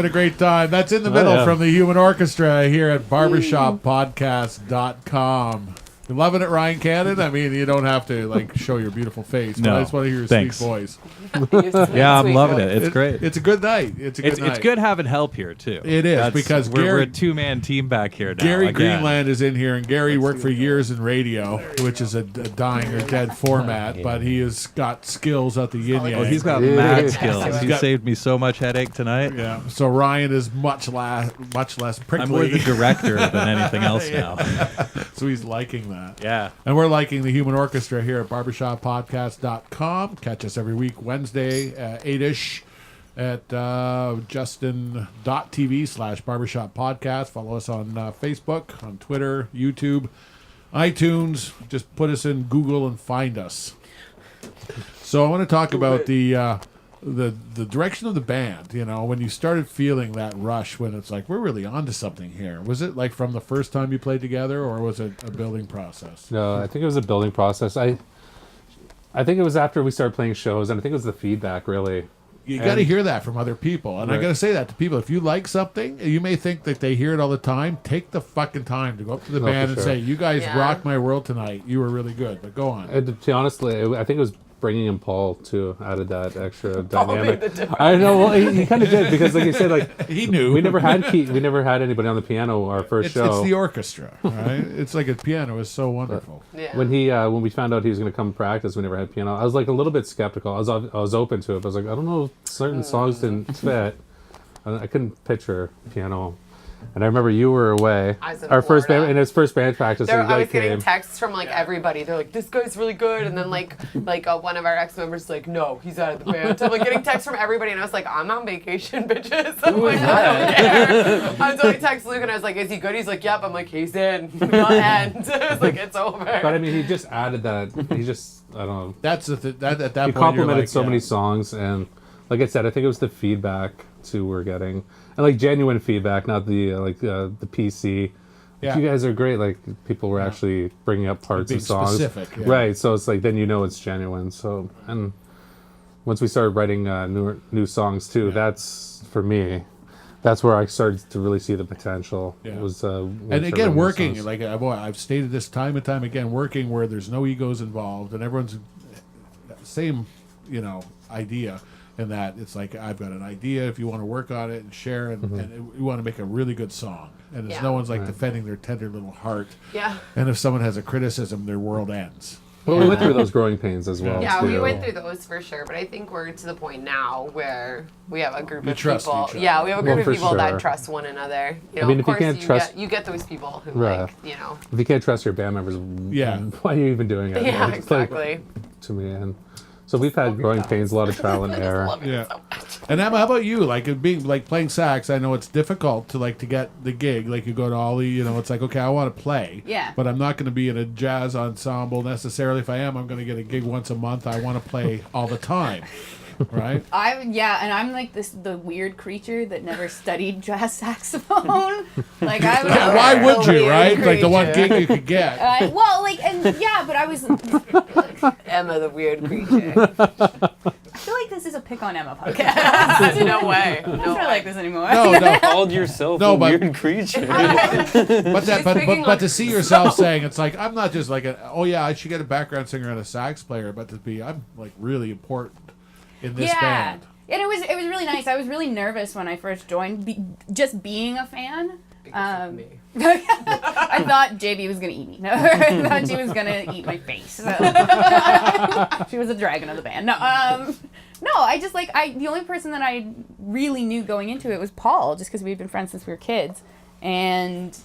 having a great time. That's In the Middle from the Human Orchestra here at barbershoppodcast.com. You loving it, Ryan Cannon? I mean, you don't have to like show your beautiful face, but I just want to hear your sweet voice. Yeah, I'm loving it. It's great. It's a good night. It's a good night. It's good having help here too. It is because we're a two-man team back here now. Gary again. Greenland is in here, and Gary worked for years in radio, which is a dying or dead format, but he has got skills at the yin yang. Oh, he's got mad skills. He saved me so much headache tonight. Yeah. So Ryan is much less prickly. I'm more the director than anything else now. So he's liking that. Yeah. And we're liking the Human Orchestra here at barbershoppodcast.com. Catch us every week, Wednesday, 8-ish at justin.tv/barbershoppodcast. Follow us on Facebook, on Twitter, YouTube, iTunes. Just put us in Google and find us. So I want to talk about the direction of the band. You know, when you started feeling that rush, when it's like we're really onto something here. Was it like from the first time you played together, or was it a building process? No, I think it was a building process. I think it was after we started playing shows, and I think it was the feedback really. You got to hear that from other people, and I got to say that to people. If you like something, you may think that they hear it all the time. Take the fucking time to go up to the band and say, "You guys rocked my world tonight. You were really good." But go on. And to be honestly, I think it was bringing in Paul too added that extra dynamic. I know. Well, he kind of did because, like you said, like he knew we never had anybody on the piano our first show. It's the orchestra, right? It's like a piano is so wonderful. Yeah. When we found out he was going to come practice, we never had piano. I was like a little bit skeptical. I was open to it. But I was like, I don't know, certain songs didn't fit. I couldn't picture piano. And I remember you were away. I was in Our first Florida. band, in his first band practice. I was getting texts from like everybody. They're like, "This guy's really good," and then like one of our ex members like, "No, he's out of the band." So I'm like getting texts from everybody, and I was like, "I'm on vacation, bitches." I'm like, I don't care. I was only text Luke, and I was like, "Is he good?" He's like, "Yep." I'm like, "He's in." We got end. I was like, "It's over." But I mean, he just added that. He just, I don't know. That's at that point. He complimented like, so many songs, and like I said, I think it was the feedback too we're getting, and like genuine feedback, not the the PC. Like, you guys are great. Like people were actually bringing up parts of songs, specific, right? So it's like then you know it's genuine. So and once we started writing new songs too, that's for me. That's where I started to really see the potential. Yeah. It was and again working like I've stated this time and time again, working where there's no egos involved and everyone's same idea. And that it's like I've got an idea. If you want to work on it and share, and we want to make a really good song, and there's no one's like defending their tender little heart. Yeah. And if someone has a criticism, their world ends. But we went through those growing pains as well. Yeah, too. we went through those for sure. But I think we're to the point now where we have a group of trust people. each other. Yeah, we have a group of people sure. that trust one another. You know, I mean, of if you course, can't trust- you get those people who Right. If you can't trust your band members, why are you even doing it? Yeah, It's like, exactly. to me, and so we've had growing pains, a lot of trial and error. Yeah. And Emma, how about you? Like being like playing sax, I know it's difficult to get the gig. Like you go to Ollie, it's like, okay, I want to play. Yeah. But I'm not going to be in a jazz ensemble necessarily. If I am, I'm going to get a gig once a month. I want to play all the time. Right? And I'm like the weird creature that never studied jazz saxophone. Like I was. Why would you, right? creature. Like the one gig you could get. But I was. Emma, the weird creature. I feel like this is a pick on Emma podcast. No way. I don't feel like this anymore. No. Called yourself a weird creature. But to see yourself saying it's like I'm not just like I should get a background singer and a sax player, but I'm like really important in this band. And it was really nice. I was really nervous when I first joined, just being a fan. Me. I thought JB was gonna eat me. No, I thought she was gonna eat my face. She was a dragon of the band. No, I just the only person that I really knew going into it was Paul, just because we'd been friends since we were kids, and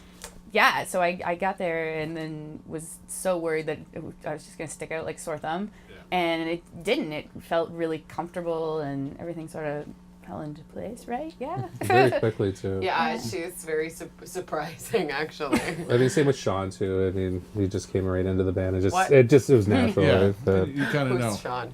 yeah, so I got there and then was so worried that I was just gonna stick out like a sore thumb, and it didn't. It felt really comfortable and everything sort of fell into place, right? Yeah. Very quickly too. Yeah, she's very surprising, actually. I mean, same with Shawn too. I mean, he just came right into the band. It was natural. Yeah, right? you kind of know. Who's Shawn?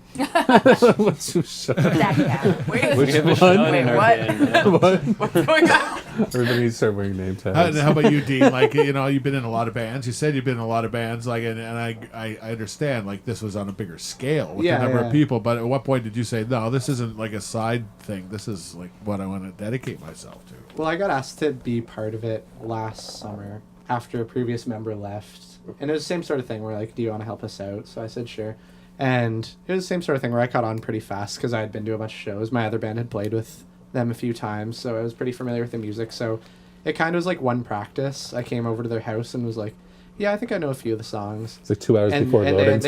What's Shawn? That guy. Wait, Which We have a one? Shawn in our what? band, man. What's going on? Everybody needs to start wearing name tags. How about you, Dean? Like, you know, you've been in a lot of bands. You said you've been in a lot of bands, like, and I understand, like, this was on a bigger scale with the number of people. But at what point did you say, no, this isn't like a side thing? This is like what I want to dedicate myself to. Well, I got asked to be part of it last summer after a previous member left, and it was the same sort of thing where, like, do you want to help us out? So I said sure. And it was the same sort of thing where I caught on pretty fast because I had been to a bunch of shows. My other band had played with them a few times, so I was pretty familiar with the music. So it kind of was like one practice. I came over to their house and was like, yeah, I think I know a few of the songs. It's like 2 hours before loading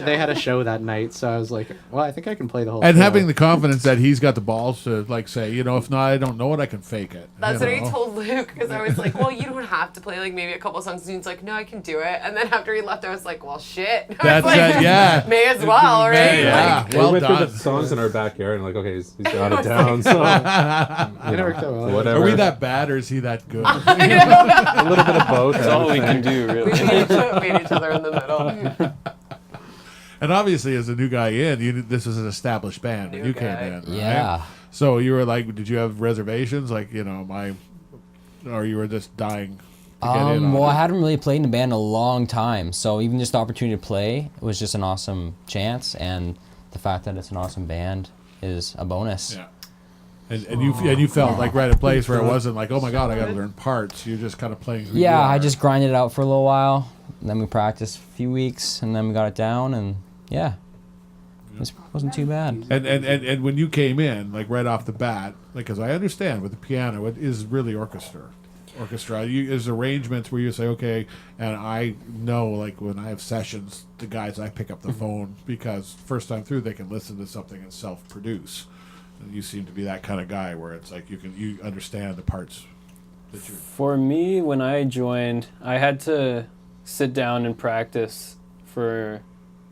they had a show that night, so I was like, well, I think I can play the whole And show. having the confidence that he's got the balls to, like, say, you know, if not, I don't know it, I can fake it. That's you what know? I told Luke, because I was like, well, you don't have to play, like, maybe a couple songs. And he's like, no, I can do it. And then after he left, I was like, well, shit. That's like, yeah. May as well, right? Yeah, We well went done. through the songs in our backyard and like, okay, he's got it down. So It worked out well. whatever. Are we that bad or is he that good? A little bit of both. That's all we can do, We really. meet each other in the middle. And obviously, as a new guy in, this was an established band when New you guy. came in. Right? Yeah. So you were like, did you have reservations? Like, you know, or you were just dying to get in on Well, I it? hadn't really played in a band in a long time, so even just the opportunity to play was just an awesome chance, and the fact that it's an awesome band is a bonus. Yeah. And you felt like right at a place where it wasn't like, oh my god, I got to learn parts. You're just kind of playing. Who you Yeah, I are. just grinded it out for a little while, and then we practiced a few weeks, and then we got it down, and yeah, it wasn't too bad. And when you came in, like right off the bat, like, because I understand with the piano, it is really orchestra. There's arrangements where you say, okay, and I know, like, when I have sessions, the guys, I pick up the phone because first time through they can listen to something and self-produce. And you seem to be that kind of guy where it's like you understand the parts that you. For me, when I joined, I had to sit down and practice for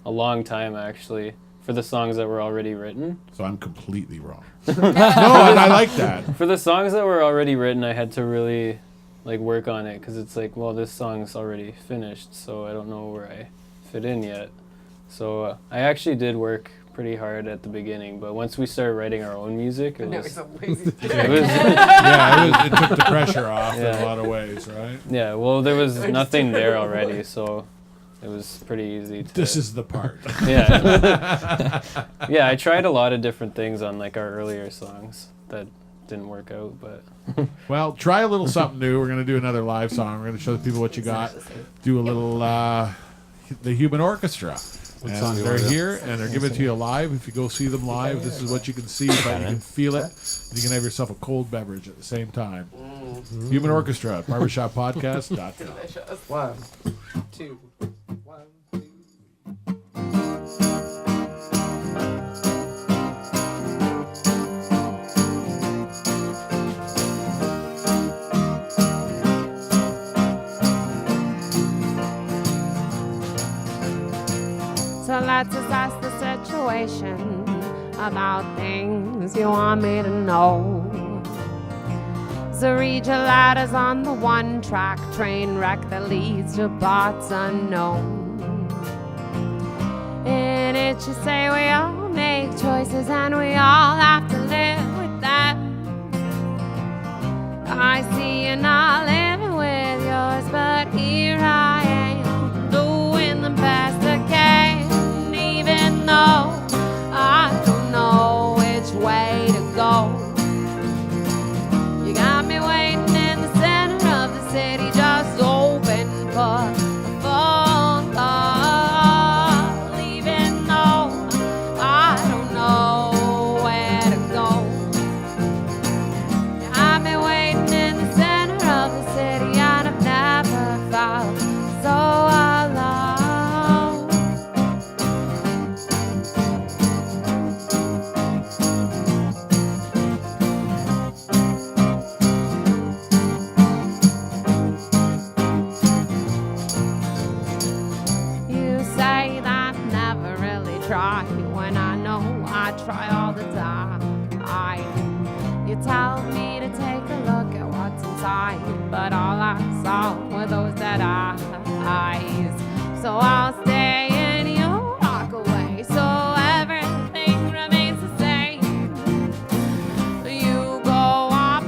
a long time, actually, for the songs that were already written. So I'm completely wrong. No, and I like that. For the songs that were already written, I had to really, like, work on it, because it's like, well, this song's already finished, so I don't know where I fit in yet. So I actually did work pretty hard at the beginning, but once we started writing our own music, it was it took the pressure off in a lot of ways, right? Yeah, well, there was nothing there already, so it was pretty easy to... This is the part. Yeah. Yeah, I tried a lot of different things on, like, our earlier songs that didn't work out, but... Well, try a little something new. We're going to do another live song. We're going to show the people what you got. Do a little the Human Orchestra. What And song do you they're want to do? here, and they're giving it to you live. If you go see them live, this is what you can see, but you can feel it. And you can have yourself a cold beverage at the same time. Human Orchestra, barbershoppodcast.com. 1, 2, 1, 2. So let's assess the situation about things you want me to know. So read your letters on the one-track train wreck that leads to parts unknown. In it you say we all make choices and we all have to live with them. I see you're not living with yours, but here I am, doing the best I can, even though I don't know which way to go. You got me waiting in the center of the city, just open for a phone call, even though I don't know where to go. You got me waiting in the center of the city, and I've never felt so alone. You say that I never really try when I know I try all the time. You tell me to take a look at what's inside, but all I saw were those dead eyes. So I'll stay and you walk away, so everything remains the same. You go off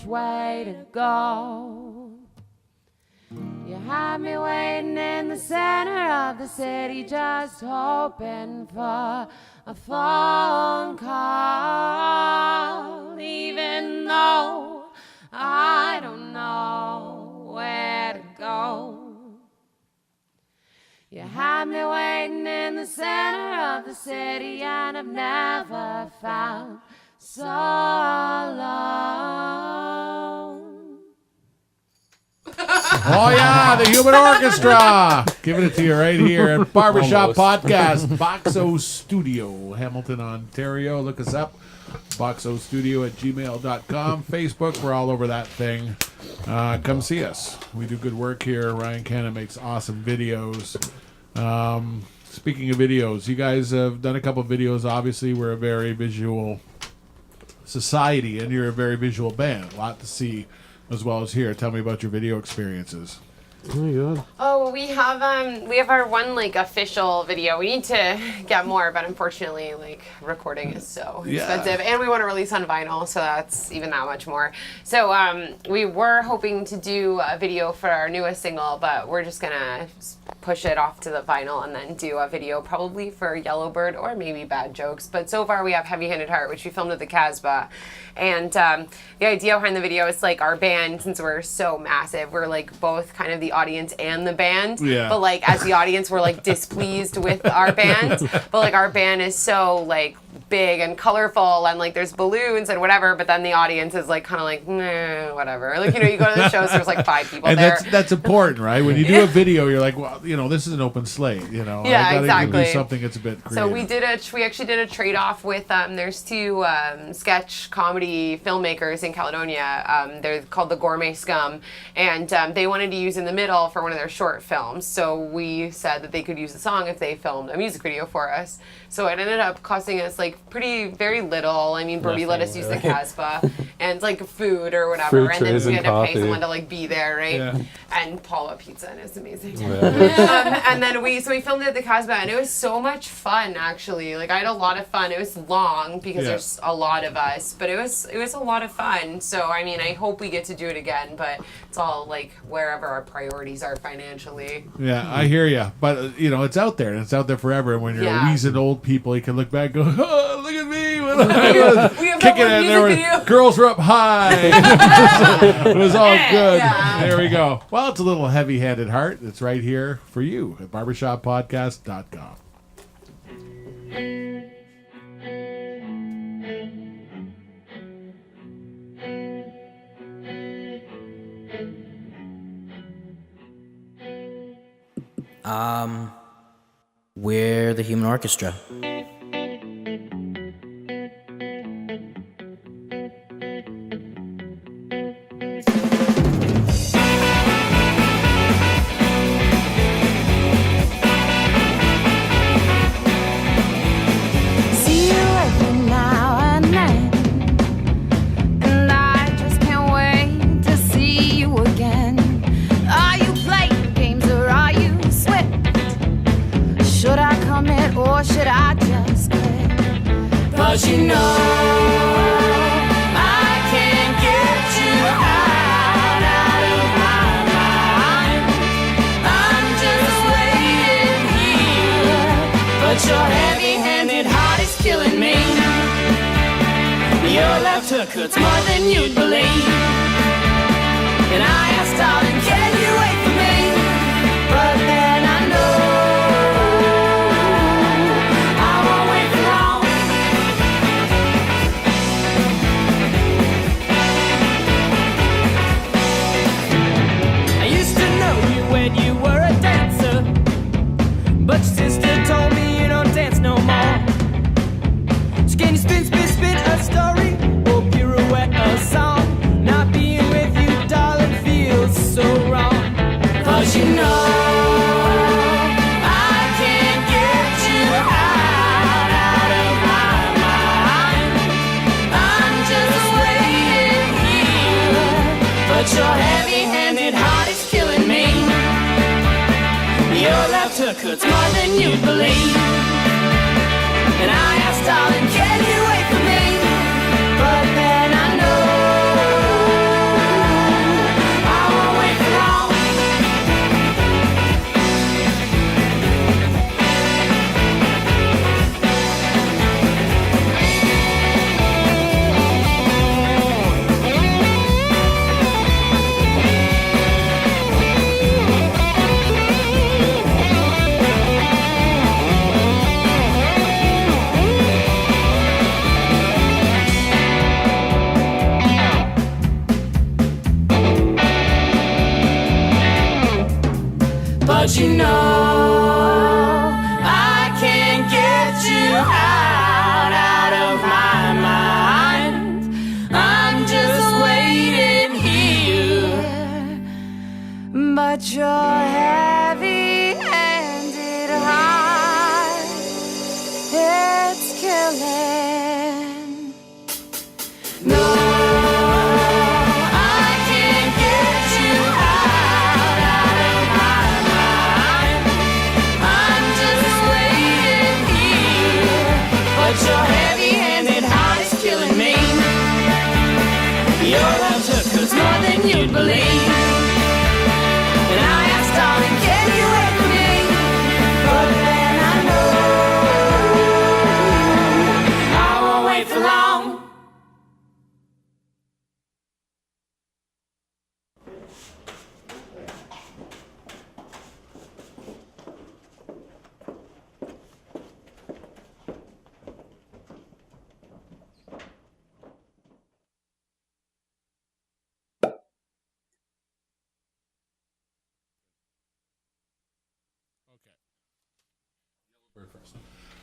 way to go. You had me waiting in the center of the city, just hoping for a phone call, even though I don't know where to go. You had me waiting in the center of the city, and I've never felt so alone. Oh yeah, the Human Orchestra, giving it to you right here at Barbershop Podcast, Voxo Studio, Hamilton, Ontario. Look us up, voxostudio@gmail.com. Facebook, we're all over that thing. Come see us. We do good work here. Ryan Cannon makes awesome videos. Speaking of videos, you guys have done a couple of videos. Obviously, we're a very visual society, and you're a very visual band. A lot to see as well as here. Tell me about your video experiences. Oh my god. Oh, we have our one like official video. We need to get more, but unfortunately, like recording is so expensive, and we want to release on vinyl, so that's even that much more. So we were hoping to do a video for our newest single, but we're just gonna push it off to the vinyl and then do a video probably for Yellowbird or maybe Bad Jokes. But so far we have Heavy Handed Heart, which we filmed at the Casbah, and the idea behind the video is like our band, since we're so massive, we're like both kind of the audience and the band, but like as the audience we're like displeased with our band, but like our band is so like big and colorful and like there's balloons and whatever, but then the audience is like kind of like nah, whatever, like, you know, you go to the shows, there's like 5 people and there. that's important, right? When you do a video, you're like, well, you know, this is an open slate, you know. Yeah, I gotta exactly. do something that's a bit creative. So we actually did a trade-off with there's 2 sketch comedy filmmakers in Caledonia. They're called the Gourmet Scum, and they wanted to use In the Middle for one of their short films, so we said that they could use the song if they filmed a music video for us. So it ended up costing us like very little. I mean, Brody let us use the Casbah and like food or whatever, Fruit and then we trays and had to pay coffee. someone to like be there, right? Yeah. And Paula Pizza, and it's amazing. Yeah. And then we filmed it at the Casbah, and it was so much fun, actually. Like I had a lot of fun. It was long because there's a lot of us, but it was a lot of fun. So I mean, I hope we get to do it again, but it's all like wherever our priorities are financially. Yeah, I hear you, but you know, it's out there and it's out there forever. And when you're wheezing old people, you can look back and go, oh, look at me when I was kicking it, and there were girls were up high. It was all good. Yeah. There we go. Well, it's a little heavy-handed heart. It's right here for you at barbershoppodcast.com. We're the Human Orchestra. See you every now and then, and I just can't wait to see you again. Are you playing games or are you swift? Should I commit or should I just quit? 'Cause you know I can't get you out of my mind. I'm just waiting here, but your heavy-handed heart is killing me. Your left hook hurts more than you'd believe, and I asked, darling, can you wait for me? But then I know I won't wait for long. I used to know you when you were a dancer, but your sister told me you don't dance no more. So can you spin a story or pirouette a song? Not being with you, darling, feels so wrong. 'Cause you know I can't get you out of my mind. I'm just waiting here, but your heavy-handed heart is killing me. Your left hook hurts more than you'd believe, and I asked, darling, can you wait for me? But then I know Don't you know I can't get you out of my mind? I'm just waiting here, but you're heavy-handed heart, it's killing. No, I can't get you out of my mind. I'm just waiting here, but your heavy-handed heart is killing me. Your love took us more than you'd believe, and I asked, darling, can you wait for me? But then I know I won't wait for long.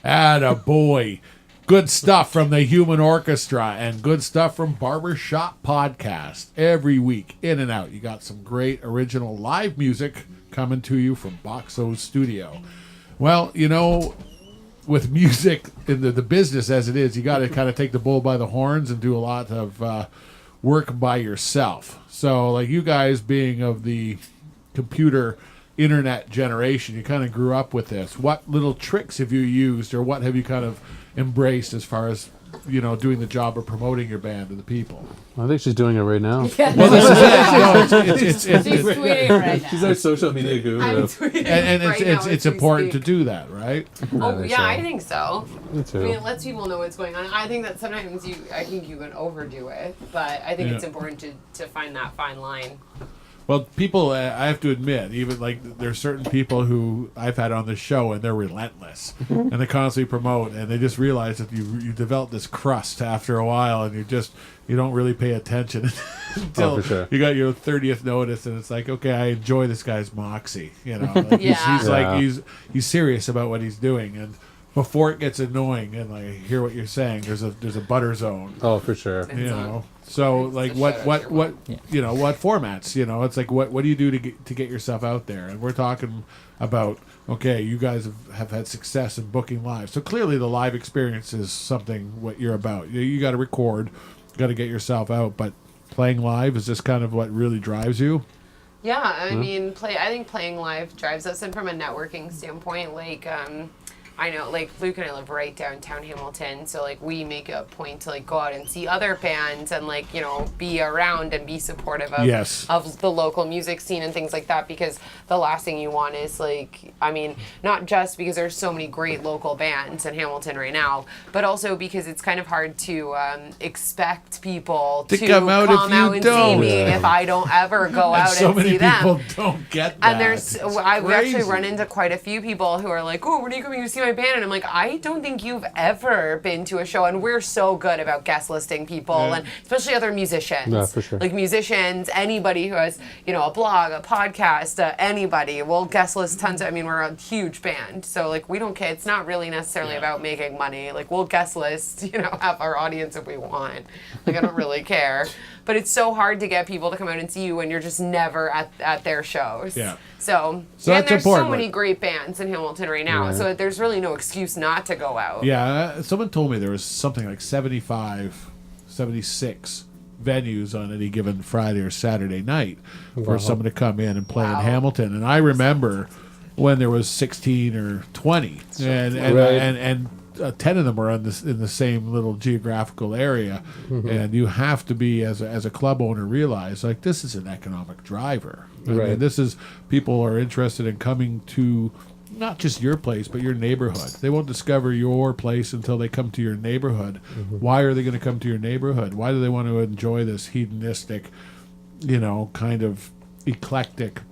Atta boy. Good stuff from the Human Orchestra and good stuff from Barber Shop Podcast. Every week, in and out, you got some great original live music coming to you from Boxo's studio. Well, you know, with music in the business as it is, you got to kind of take the bull by the horns and do a lot of work by yourself. So, like you guys being of the computer internet generation, you kind of grew up with this. What little tricks have you used, or what have you kind of embraced as far as, you know, doing the job of promoting your band to the people? I think she's doing it right now. Yeah. Well, this is it. No, it's She's tweeting right now. She's our social media guru. I'm tweeting and right now it's as we important to speak. do that, right? Oh yeah, I think so. Me I too. mean, it lets people know what's going on. I think that sometimes I think you can overdo it, but I think it's important to find that fine line. Well, people, I have to admit, even like there's certain people who I've had on the show, and they're relentless, and they constantly promote, and they just realize that you develop this crust after a while, and you don't really pay attention until for sure. you got your 30th notice, and it's like, okay, I enjoy this guy's moxie, you know, like Yeah. he's like he's serious about what he's doing, and before it gets annoying, and like hear what you're saying, there's a butter zone. Oh, for sure. You know, so like what you know, what formats, you know, it's like what do you do to get yourself out there? And we're talking about, okay, you guys have had success in booking live, so clearly the live experience is something what you're about. You got to record, you got to get yourself out, but playing live is just kind of what really drives you. Yeah, I mean, I think playing live drives us, and from a networking standpoint, like I know, like, Luke and I live right downtown Hamilton, so, like, we make a point to, like, go out and see other bands and, like, you know, be around and be supportive of, Yes. of the local music scene and things like that, because the last thing you want is, like, I mean, not just because there's so many great local bands in Hamilton right now, but also because it's kind of hard to expect people To to come out if you and don't. see me if I don't ever go And out so and many see them. people don't get that. And there's, It's we actually crazy. run into quite a few people who are like, oh, when are you coming to see my band? And I'm like, I don't think you've ever been to a show. And we're so good about guest listing people, and especially other musicians. Yeah, for sure. Like musicians, anybody who has, you know, a blog, a podcast, anybody. We'll guest list tons of, I mean, we're a huge band. So, like, we don't care. It's not really necessarily about making money. Like, we'll guest list, you know, have our audience if we want. Like, I don't really care. But it's so hard to get people to come out and see you when you're just never at their shows. Yeah. So So and that's there's important. so many great bands in Hamilton right now. Yeah. So there's really no excuse not to go out. Yeah, someone told me there was something like 75, 76 venues on any given Friday or Saturday night for someone to come in and play in Hamilton. And I remember when there was 16 or 20, and 10 of them were in the same little geographical area. And you have to be, as a club owner, realize, like, this is an economic driver. I mean, this is, people are interested in coming to not just your place, but your neighborhood. They won't discover your place until they come to your neighborhood. Why are they going to come to your neighborhood? Why do they want to enjoy this hedonistic, you know, kind of eclectic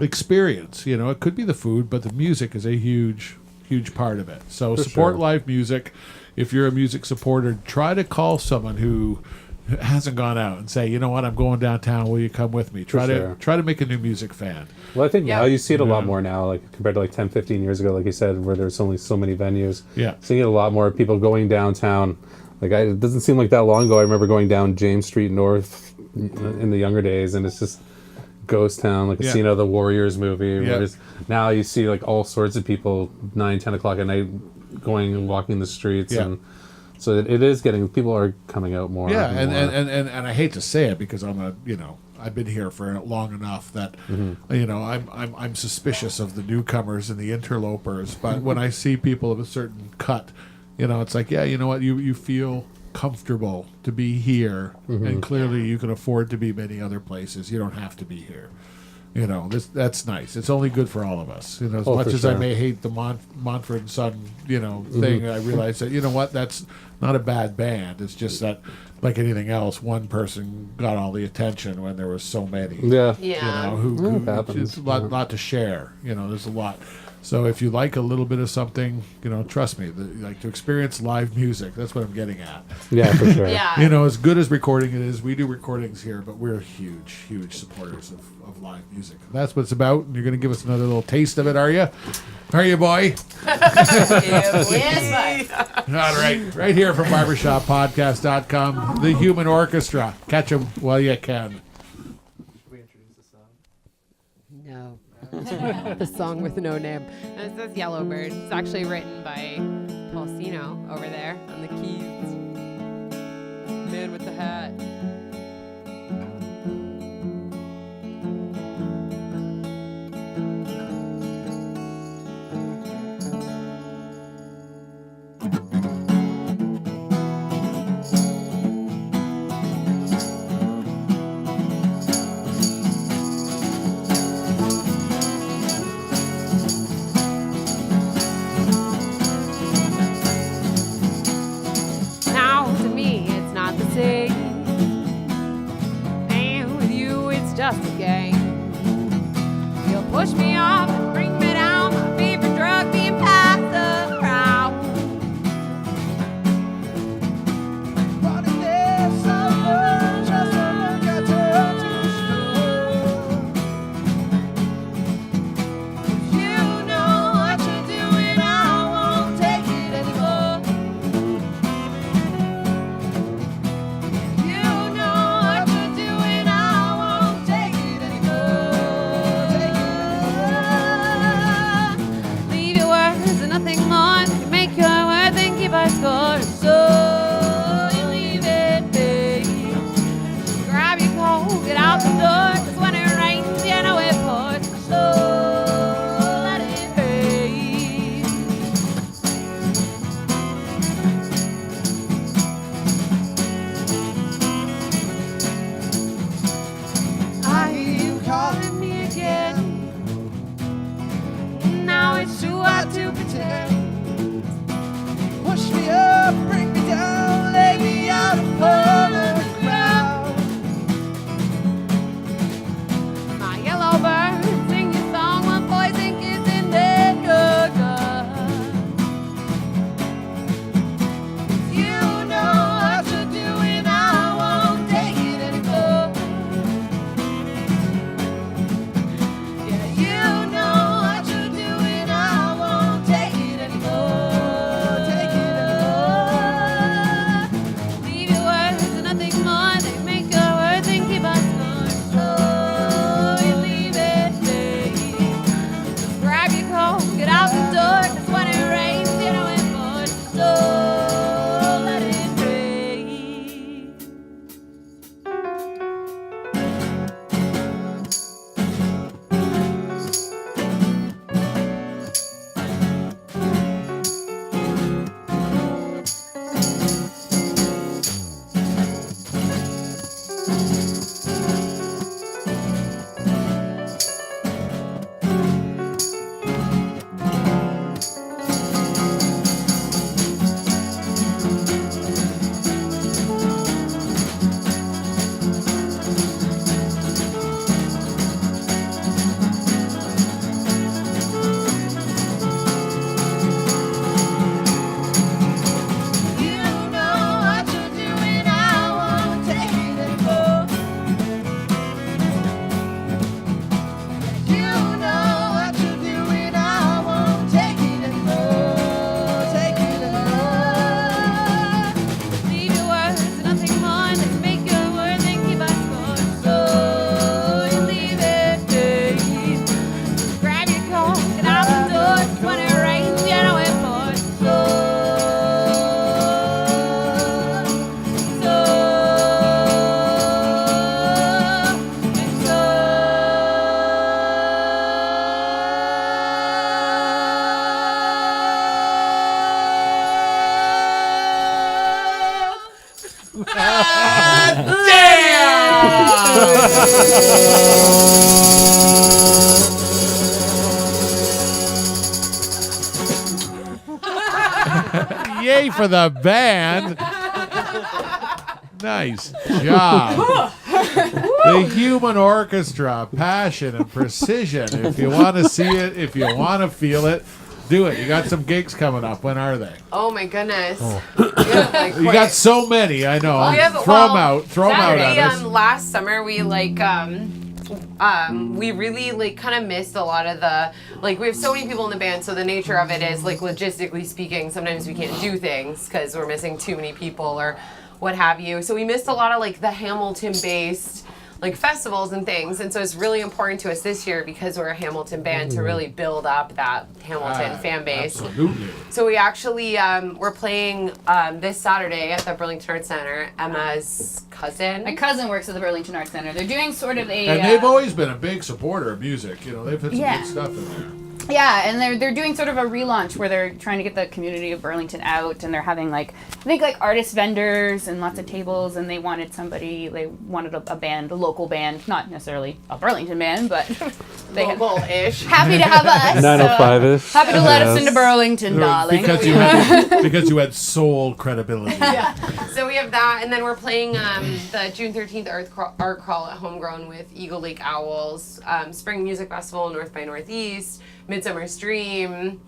experience? You know, it could be the food, but the music is a huge part of it. So support live music. If you're a music supporter, try to call someone who hasn't gone out and say, you know what, I'm going downtown, will you come with me? Try to make a new music fan. Well, I think now you see it a lot Yeah. more now, like compared to like 10, 15 years ago, like you said, where there's only so many venues. Yeah. Seeing it a lot more people going downtown. Like it doesn't seem like that long ago. I remember going down James Street North in the younger days, and it's just ghost town, like a scene of the Warriors movie. Yeah. Whereas now you see like all sorts of people 9, 10 o'clock at night going and walking the streets, and so it is getting, people are coming out more. Yeah, and and I hate to say it because I've been here for long enough that I'm suspicious of the newcomers and the interlopers. But when I see people of a certain cut, it's like, yeah, you know what, you feel comfortable to be here, and clearly you can afford to be many other places. You don't have to be here. That's nice. It's only good for all of us. As much as I may hate the Montfort and Son, thing, I realize that that's not a bad band. It's just that, like anything else, one person got all the attention when there was so many. Yeah. Who it's a lot to share. There's a lot. So if you like a little bit of something, trust me, to experience live music, that's what I'm getting at. Yeah, for sure. Yeah. As good as recording it is, we do recordings here, but we're huge, huge supporters of live music. That's what it's about, and you're going to give us another little taste of it, are you? Are you, boy? Yes, All right here from barbershoppodcast.com, the Human Orchestra. Catch them while you can. Should we introduce the song? No. The song with no name. And it says Yellowbird. It's actually written by Paul Cino over there on the keys. Man with the hat. Just a game. You'll push me off and bring me down. My favorite drug being passed around. But if there's someone just got turned too slow. You know what you're doing, I won't take it anymore. You know what you're doing, I won't take it anymore. Take it. Yay for the band. Nice job. The Human Orchestra, passion and precision. If you want to see it, if you want to feel it, do it. You got some gigs coming up. When are they? Oh my goodness. You got so many, I know. Throw them out. Throw them out at us. Last summer we we really kind of missed a lot of the, we have so many people in the band, so the nature of it is logistically speaking, sometimes we can't do things because we're missing too many people or what have you. So we missed a lot of the Hamilton based festivals and things, and so it's really important to us this year because we're a Hamilton band to really build up that Hamilton fan base. Absolutely. So we actually we're playing this Saturday at the Burlington Arts Center. Emma's cousin. My cousin works at the Burlington Arts Center. They're doing sort of a. And they've always been a big supporter of music. You know, they've put some good stuff in there. Yeah, and they're doing sort of a relaunch where they're trying to get the community of Burlington out, and they're having I think artist vendors and lots of tables, and they wanted a band, a local band, not necessarily a Burlington band, but they local-ish. Happy to have us. 905-ish. Happy to let us into Burlington, darling. Because you had soul credibility. Yeah. So we have that, and then we're playing the June 13th Art Crawl at Homegrown with Eagle Lake Owls, Spring Music Festival, North by Northeast, Midsummer's Dream.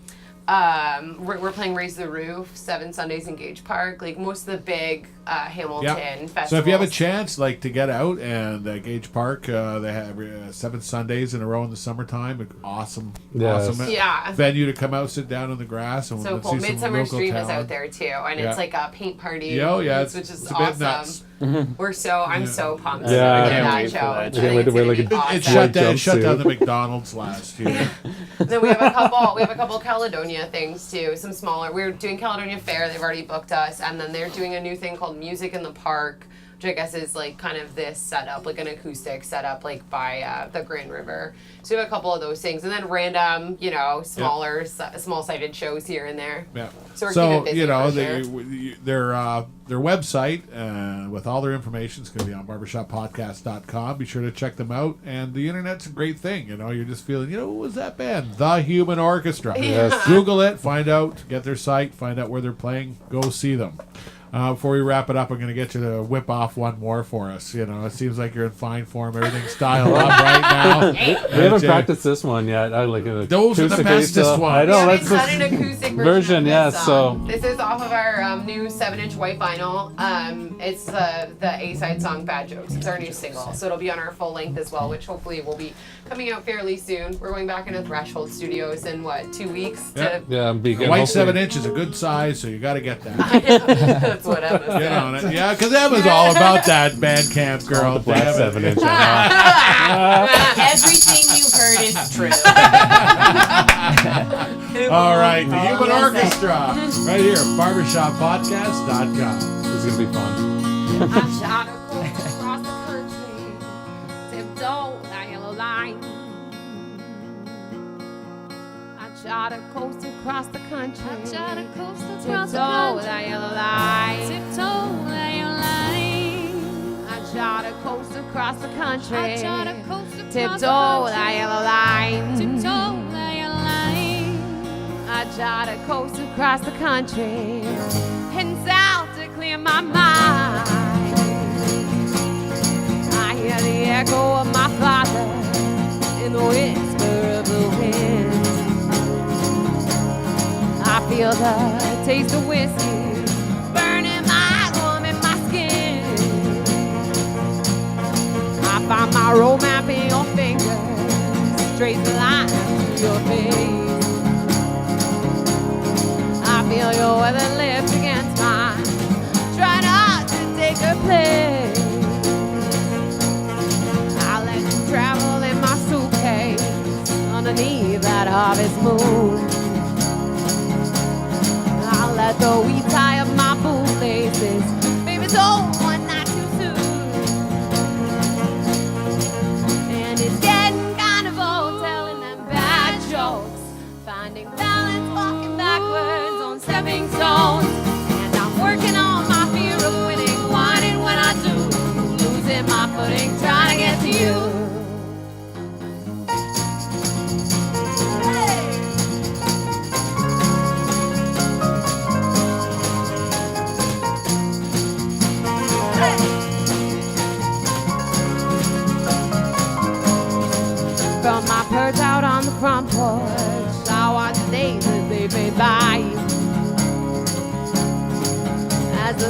We're playing Raise the Roof, 7 Sundays in Gage Park, most of the big Hamilton festivals. So if you have a chance to get out and Gage Park, they have 7 Sundays in a row in the summertime. Awesome venue to come out, sit down on the grass, and so cool. see some Midsummer's local Dream talent. is out there too, and it's a paint party. Which is a bit nuts. I'm so pumped. Yeah, to that show. I can't wait to wear It shut down the McDonald's last year. Then we have a couple Caledonia things too. Some smaller. We're doing Caledonia Fair. They've already booked us, and then they're doing a new thing called Music in the Park, which I guess is kind of this setup, an acoustic setup, by the Grand River. So we have a couple of those things, and then random, smaller, small-sided shows here and there. Yeah. So we're keeping busy their website with all their information is going to be on barbershoppodcast.com. Be sure to check them out. And the internet's a great thing. You're just feeling, what was that band? The Human Orchestra. Yes. Google it, find out, get their site, find out where they're playing, go see them. Before we wrap it up, I'm going to get you to whip off one more for us. It seems like you're in fine form. Everything's dialed up right now. We haven't practiced this one yet. I like it. Those are the bestest ones. I know. We've done an acoustic version. So this is off of our new 7-inch white vinyl. It's the A-side song "Bad Jokes." It's our new single, so it'll be on our full length as well, which hopefully will be coming out fairly soon. We're going back into Threshold Studios in 2 weeks. The white 7-inch is a good size, so you got to get that. That's what Emma said. Get on it. Yeah, because Emma's all about that Bandcamp girl. the black 7-inch. Everything you heard is true. All right, the Human Orchestra, right here, barbershoppodcast.com. This is going to be fun. I shot across the country, tiptoe that yellow line. I shot a coast across the country, tiptoe that yellow line. Tiptoe that yellow line. I shot a coast across the country, tiptoe that yellow line. Tiptoe that yellow line. I shot a coast across the country, heading south to clear my mind. I hear the echo of my father in the whisper of the wind. I feel the taste of whiskey burning my warm in my skin. I find my road map in your fingers, trace the line to your face. I feel your weather lips against mine, try not to take your place. I let you travel in my suitcase underneath that harvest moon. I let the weed tie up my bootlaces, baby, don't one night too soon. And it's getting kind of old telling them bad jokes, finding balance, walking backwards on stepping stones. And I'm working on my fear of winning, one and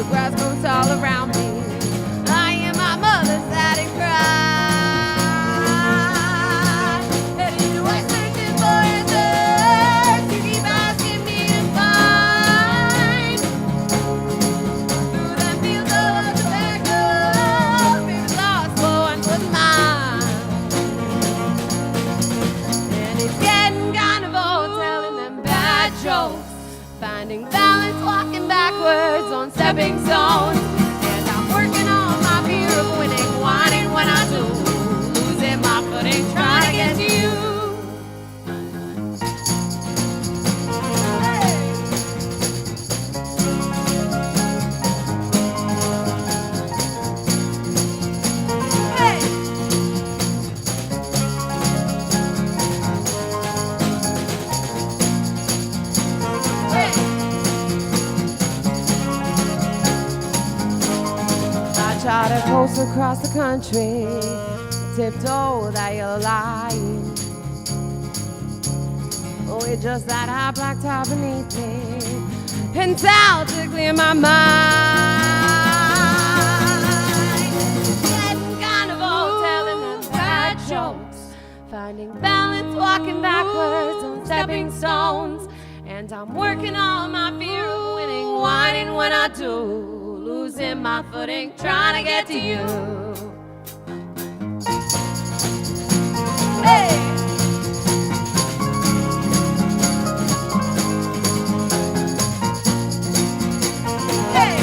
the grass grows all around me. I am my mother's sad and cry. Heading west searching for answers. You keep asking me to find. Through them fields of tobacco, baby's lost, for once was mine. And it's getting kind of old telling them bad jokes. Finding balance, walking backwards on stepping stones. And I'm working on my fear of winning, whining when I do. Losing my footing, trying to get to you. Hey. Hey. I try to coast across the country, tiptoe that you're lying. Oh, it's just that high black top beneath me, and towel to clear my mind. Getting kind of old telling them bad jokes, finding balance, walking backwards on stepping stones. And I'm working on my fear of winning, whining when I do. Losing my footing, trying to get to you. Hey! Hey!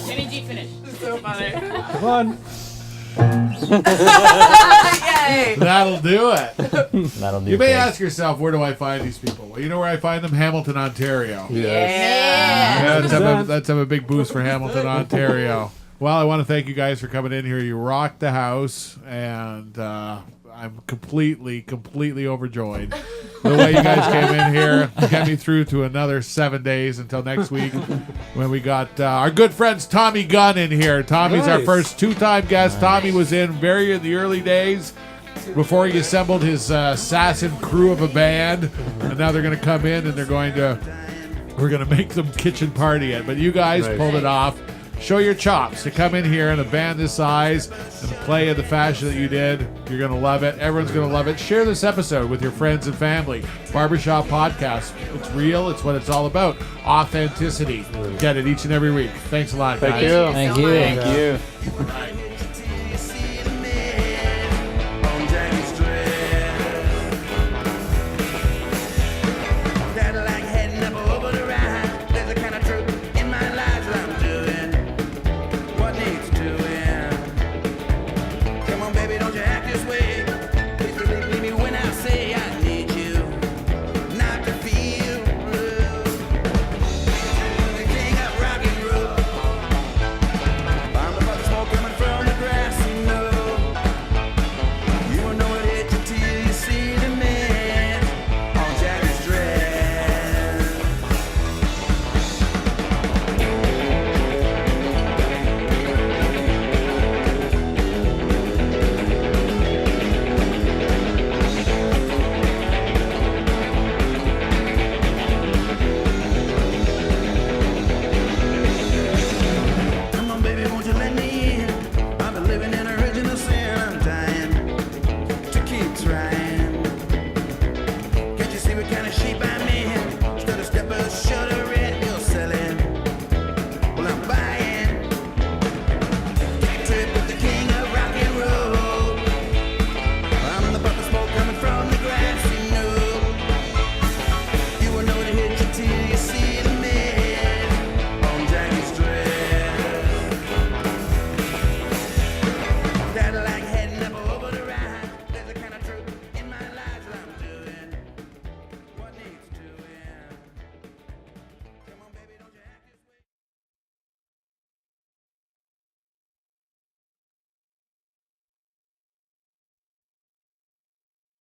Jimmy G finished. So funny. Come on. Yay! That'll do it. That'll do. You may things. ask yourself, where do I find these people? Well, you know where I find them? Hamilton, Ontario. Yeah. Let's have a big boost for Hamilton, Ontario. Well, I want to thank you guys for coming in here. You rocked the house, and I'm completely overjoyed. The way you guys came in here, get me through to another 7 days until next week when we got our good friends Tommy Gunn in here. Tommy's our Nice. first two-time guest. Tommy was in very in the early days before he assembled his assassin crew of a band, and now they're going to come in and we're going to make them kitchen party it. But you guys Nice. pulled it off. Show your chops to come in here in a band this size and play in the fashion that you did. You're going to love it. Everyone's going to love it. Share this episode with your friends and family. Barbershop Podcast. It's real. It's what it's all about. Authenticity. Get it each and every week. Thanks a lot, guys. Thank you. Thank so you. much. Thank you. All right.